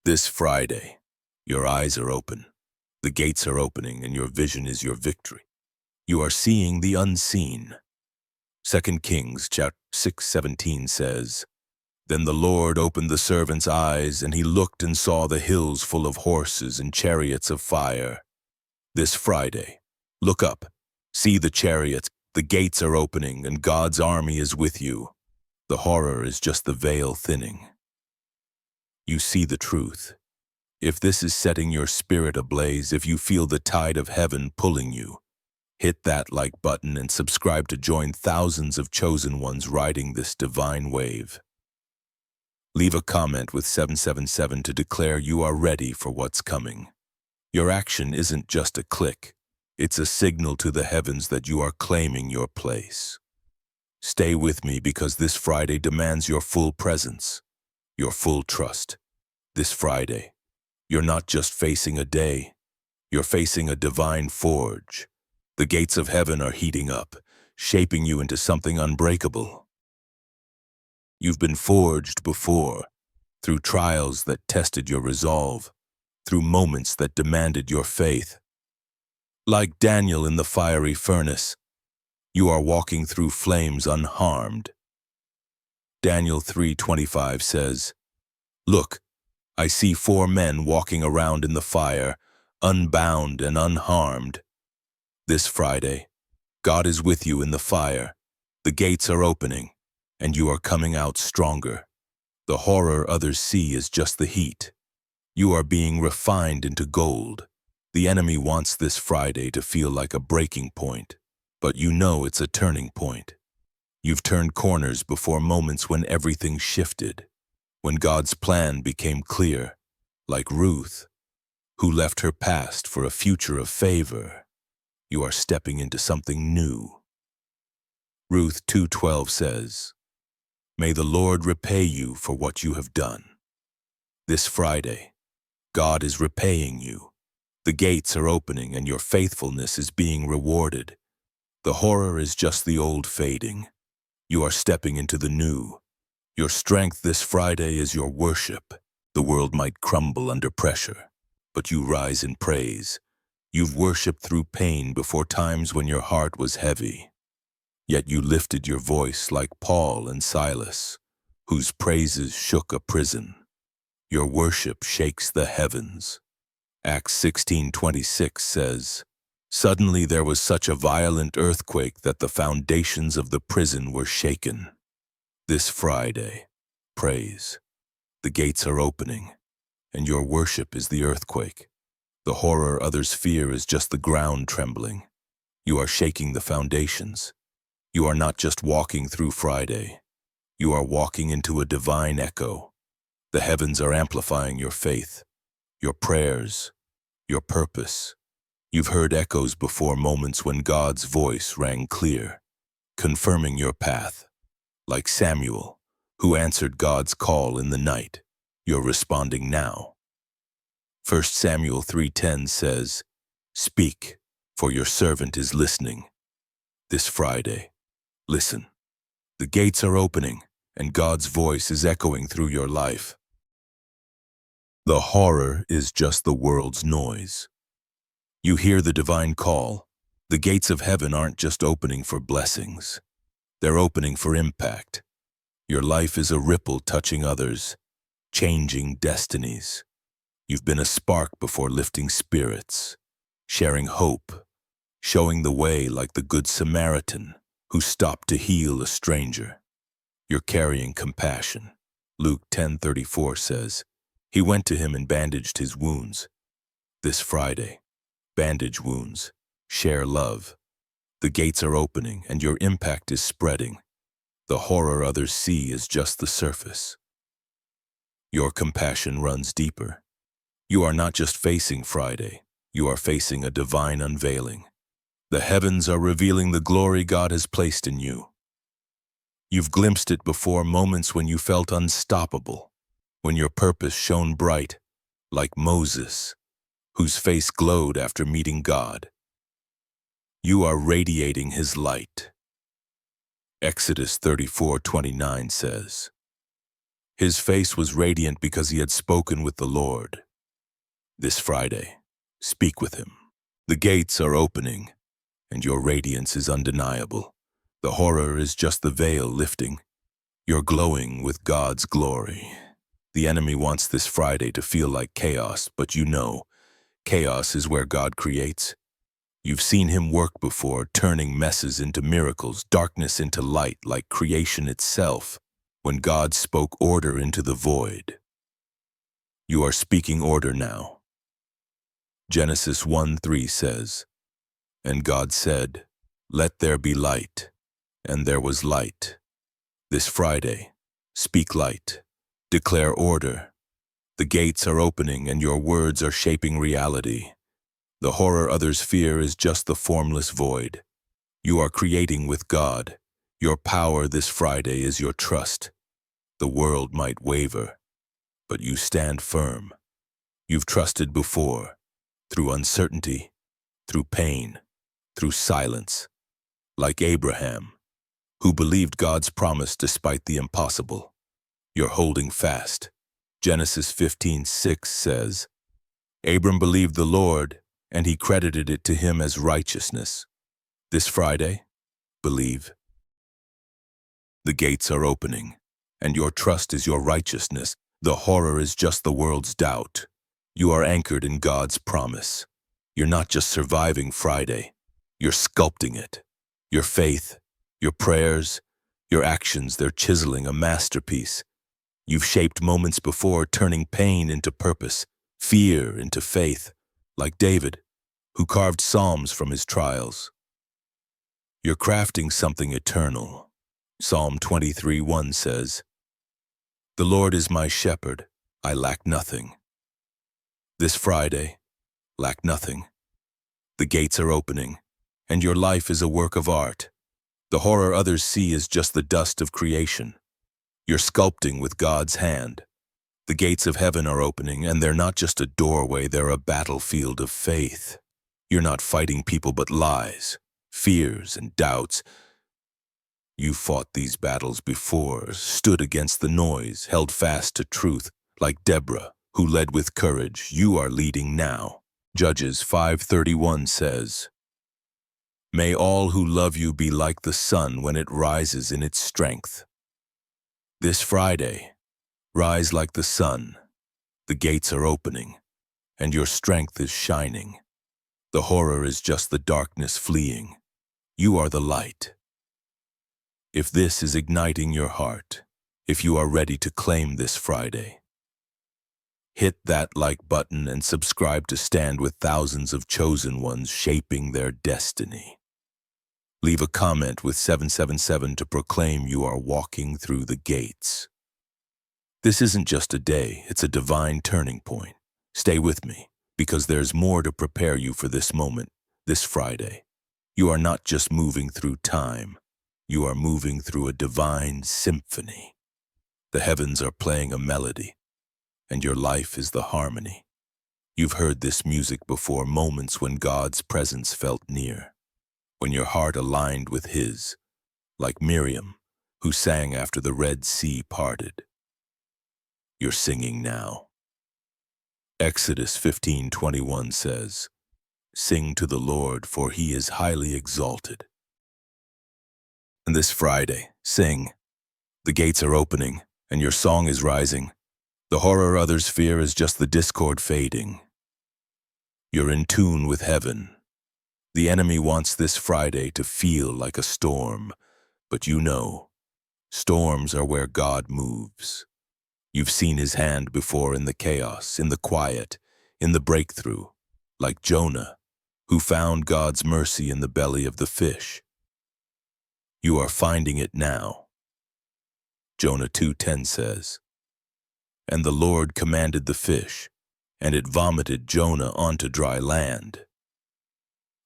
[SPEAKER 1] This Friday, your eyes are open, the gates are opening, and your vision is your victory. You are seeing the unseen. 2 Kings chapter 6:17 says, "Then the Lord opened the servant's eyes, and he looked and saw the hills full of horses and chariots of fire." This Friday, look up, see the chariots, the gates are opening, and God's army is with you. The horror is just the veil thinning. You see the truth. If this is setting your spirit ablaze, if you feel the tide of heaven pulling you, hit that like button and subscribe to join thousands of chosen ones riding this divine wave. Leave a comment with 777 to declare you are ready for what's coming. Your action isn't just a click. It's a signal to the heavens that you are claiming your place. Stay with me because this Friday demands your full presence, your full trust. This Friday, you're not just facing a day, you're facing a divine forge. The gates of heaven are heating up, shaping you into something unbreakable. You've been forged before, through trials that tested your resolve, through moments that demanded your faith. Like Daniel in the fiery furnace, you are walking through flames unharmed. Daniel 3:25 says, "Look, I see 4 men walking around in the fire, unbound and unharmed." This Friday, God is with you in the fire. The gates are opening, and you are coming out stronger. The horror others see is just the heat. You are being refined into gold. The enemy wants this Friday to feel like a breaking point, but you know it's a turning point. You've turned corners before, moments when everything shifted, when God's plan became clear, like Ruth, who left her past for a future of favor. You are stepping into something new. Ruth 2:12 says, "May the Lord repay you for what you have done." This Friday, God is repaying you. The gates are opening and your faithfulness is being rewarded. The horror is just the old fading. You are stepping into the new. Your strength this Friday is your worship. The world might crumble under pressure, but you rise in praise. You've worshipped through pain before, times when your heart was heavy. Yet you lifted your voice like Paul and Silas, whose praises shook a prison. Your worship shakes the heavens. Acts 16:26 says, "Suddenly there was such a violent earthquake that the foundations of the prison were shaken." This Friday, praise. The gates are opening, and your worship is the earthquake. The horror others fear is just the ground trembling. You are shaking the foundations. You are not just walking through Friday. You are walking into a divine echo. The heavens are amplifying your faith, your prayers, your purpose. You've heard echoes before, moments when God's voice rang clear, confirming your path. Like Samuel, who answered God's call in the night, you're responding now. 1 Samuel 3:10 says, "Speak, for your servant is listening." This Friday, listen. The gates are opening, and God's voice is echoing through your life. The horror is just the world's noise. You hear the divine call. The gates of heaven aren't just opening for blessings. They're opening for impact. Your life is a ripple touching others, changing destinies. You've been a spark before, lifting spirits, sharing hope, showing the way like the Good Samaritan who stopped to heal a stranger. You're carrying compassion. Luke 10:34 says, "He went to him and bandaged his wounds." This Friday, bandage wounds, share love. The gates are opening and your impact is spreading. The horror others see is just the surface. Your compassion runs deeper. You are not just facing Friday, you are facing a divine unveiling. The heavens are revealing the glory God has placed in you. You've glimpsed it before, moments when you felt unstoppable, when your purpose shone bright, like Moses, whose face glowed after meeting God. You are radiating his light. Exodus 34:29 says, "His face was radiant because he had spoken with the Lord." This Friday, speak with him. The gates are opening, and your radiance is undeniable. The horror is just the veil lifting. You're glowing with God's glory. The enemy wants this Friday to feel like chaos, but you know, chaos is where God creates. You've seen him work before, turning messes into miracles, darkness into light, like creation itself, when God spoke order into the void. You are speaking order now. Genesis 1:3 says, "And God said, 'Let there be light,' and there was light." This Friday, speak light, declare order. The gates are opening and your words are shaping reality. The horror others fear is just the formless void. You are creating with God. Your power this Friday is your trust. The world might waver, but you stand firm. You've trusted before, through uncertainty, through pain, through silence, like Abraham, who believed God's promise despite the impossible. You're holding fast. Genesis 15:6 says, "Abram believed the Lord, and he credited it to him as righteousness." This Friday, believe. The gates are opening, and your trust is your righteousness. The horror is just the world's doubt. You are anchored in God's promise. You're not just surviving Friday, you're sculpting it. Your faith, your prayers, your actions, they're chiseling a masterpiece. You've shaped moments before, turning pain into purpose, fear into faith, like David, who carved psalms from his trials. You're crafting something eternal. Psalm 23:1 says, "The Lord is my shepherd, I lack nothing." This Friday, lack nothing. The gates are opening, and your life is a work of art. The horror others see is just the dust of creation. You're sculpting with God's hand. The gates of heaven are opening, and they're not just a doorway, they're a battlefield of faith. You're not fighting people but lies, fears, and doubts. You fought these battles before, stood against the noise, held fast to truth, like Deborah, who led with courage. You are leading now. Judges 5:31 says, "May all who love you be like the sun when it rises in its strength." This Friday, rise like the sun. The gates are opening, and your strength is shining. The horror is just the darkness fleeing. You are the light. If this is igniting your heart, if you are ready to claim this Friday, hit that like button and subscribe to stand with thousands of chosen ones shaping their destiny. Leave a comment with 777 to proclaim you are walking through the gates. This isn't just a day, it's a divine turning point. Stay with me, because there's more to prepare you for this moment, this Friday. You are not just moving through time, you are moving through a divine symphony. The heavens are playing a melody, and your life is the harmony. You've heard this music before, moments when God's presence felt near, when your heart aligned with His, like Miriam, who sang after the Red Sea parted. You're singing now. Exodus 15:21 says, "Sing to the Lord, for He is highly exalted." And this Friday, sing. The gates are opening, and your song is rising. The horror others fear is just the discord fading. You're in tune with heaven. The enemy wants this Friday to feel like a storm, but you know, storms are where God moves. You've seen His hand before in the chaos, in the quiet, in the breakthrough, like Jonah, who found God's mercy in the belly of the fish. You are finding it now. Jonah 2:10 says, "And the Lord commanded the fish, and it vomited Jonah onto dry land.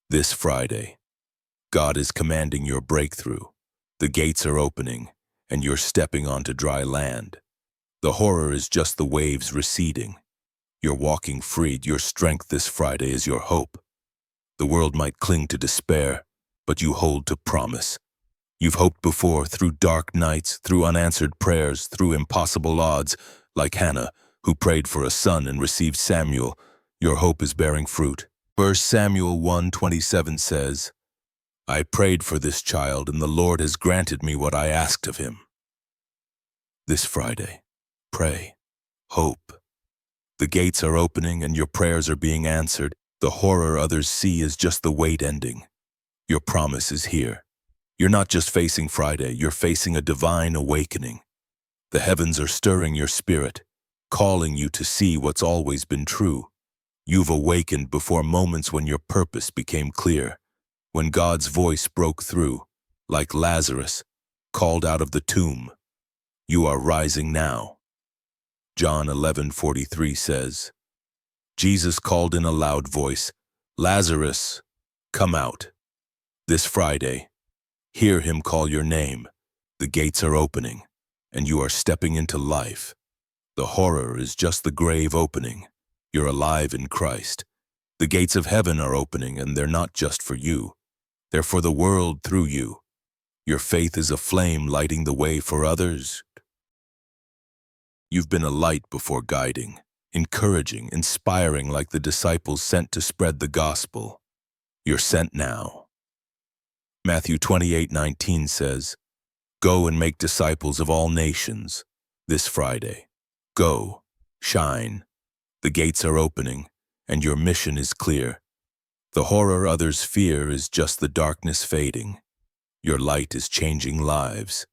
[SPEAKER 1] This Friday, God is commanding your breakthrough. The gates are opening, and you're stepping onto dry land. The horror is just the waves receding. You're walking freed. Your strength this Friday is your hope. The world might cling to despair, but you hold to promise. You've hoped before, through dark nights, through unanswered prayers, through impossible odds, like Hannah, who prayed for a son and received Samuel. Your hope is bearing fruit. 1 Samuel 1:27 says, I prayed for this child, and the Lord has granted me what I asked of him. This Friday, pray, hope. The gates are opening and your prayers are being answered. The horror others see is just the wait ending. Your promise is here. You're not just facing Friday, you're facing a divine awakening. The heavens are stirring your spirit, calling you to see what's always been true. You've awakened before moments when your purpose became clear, when God's voice broke through, like Lazarus, called out of the tomb. You are rising now. John 11:43 says, Jesus called in a loud voice, Lazarus, come out. This Friday, hear him call your name. The gates are opening, and you are stepping into life. The horror is just the grave opening. You're alive in Christ. The gates of heaven are opening, and they're not just for you. They're for the world through you. Your faith is a flame lighting the way for others. You've been a light before guiding, encouraging, inspiring like the disciples sent to spread the gospel. You're sent now. Matthew 28:19 says, Go and make disciples of all nations. This Friday, go, shine. The gates are opening, and your mission is clear. The horror others fear is just the darkness fading. Your light is changing lives,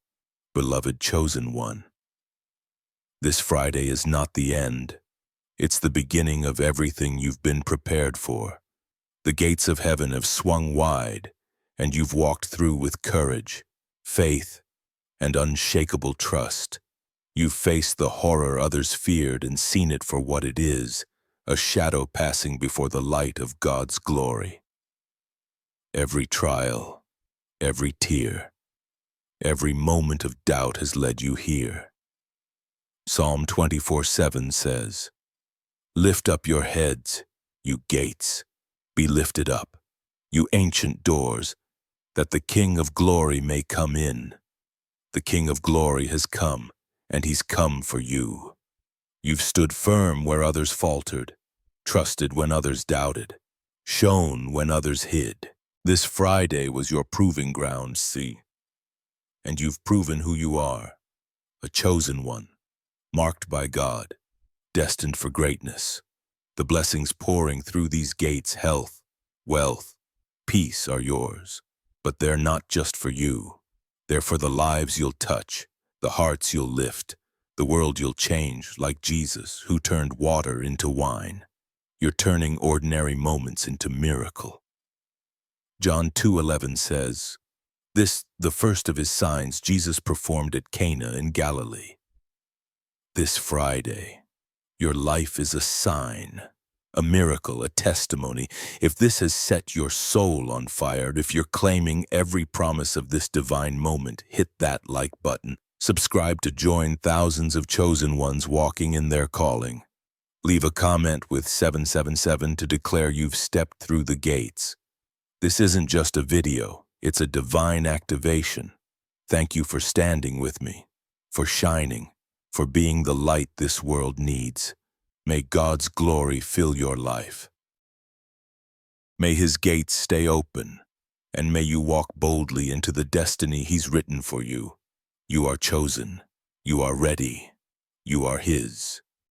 [SPEAKER 1] beloved chosen one. This Friday is not the end. It's the beginning of everything you've been prepared for. The gates of heaven have swung wide, and you've walked through with courage, faith, and unshakable trust. You've faced the horror others feared and seen it for what it is, a shadow passing before the light of God's glory. Every trial, every tear, every moment of doubt has led you here. Psalm 24:7 says, Lift up your heads, you gates, be lifted up, you ancient doors, that the King of glory may come in. The King of glory has come, and he's come for you. You've stood firm where others faltered, trusted when others doubted, shone when others hid. This Friday was your proving ground, see? And you've proven who you are, a chosen one, marked by God, destined for greatness. The blessings pouring through these gates, health, wealth, peace are yours. But they're not just for you. They're for the lives you'll touch, the hearts you'll lift, the world you'll change, like Jesus, who turned water into wine. You're turning ordinary moments into miracle. John 2:11 says, This, the first of his signs Jesus performed at Cana in Galilee. This Friday, your life is a sign, a miracle, a testimony. If this has set your soul on fire, if you're claiming every promise of this divine moment, hit that like button. Subscribe to join thousands of chosen ones walking in their calling. Leave a comment with 777 to declare you've stepped through the gates. This isn't just a video, it's a divine activation. Thank you for standing with me, for shining, for being the light this world needs. May God's glory fill your life. May his gates stay open, and may you walk boldly into the destiny he's written for you. You are chosen. You are ready. You are his.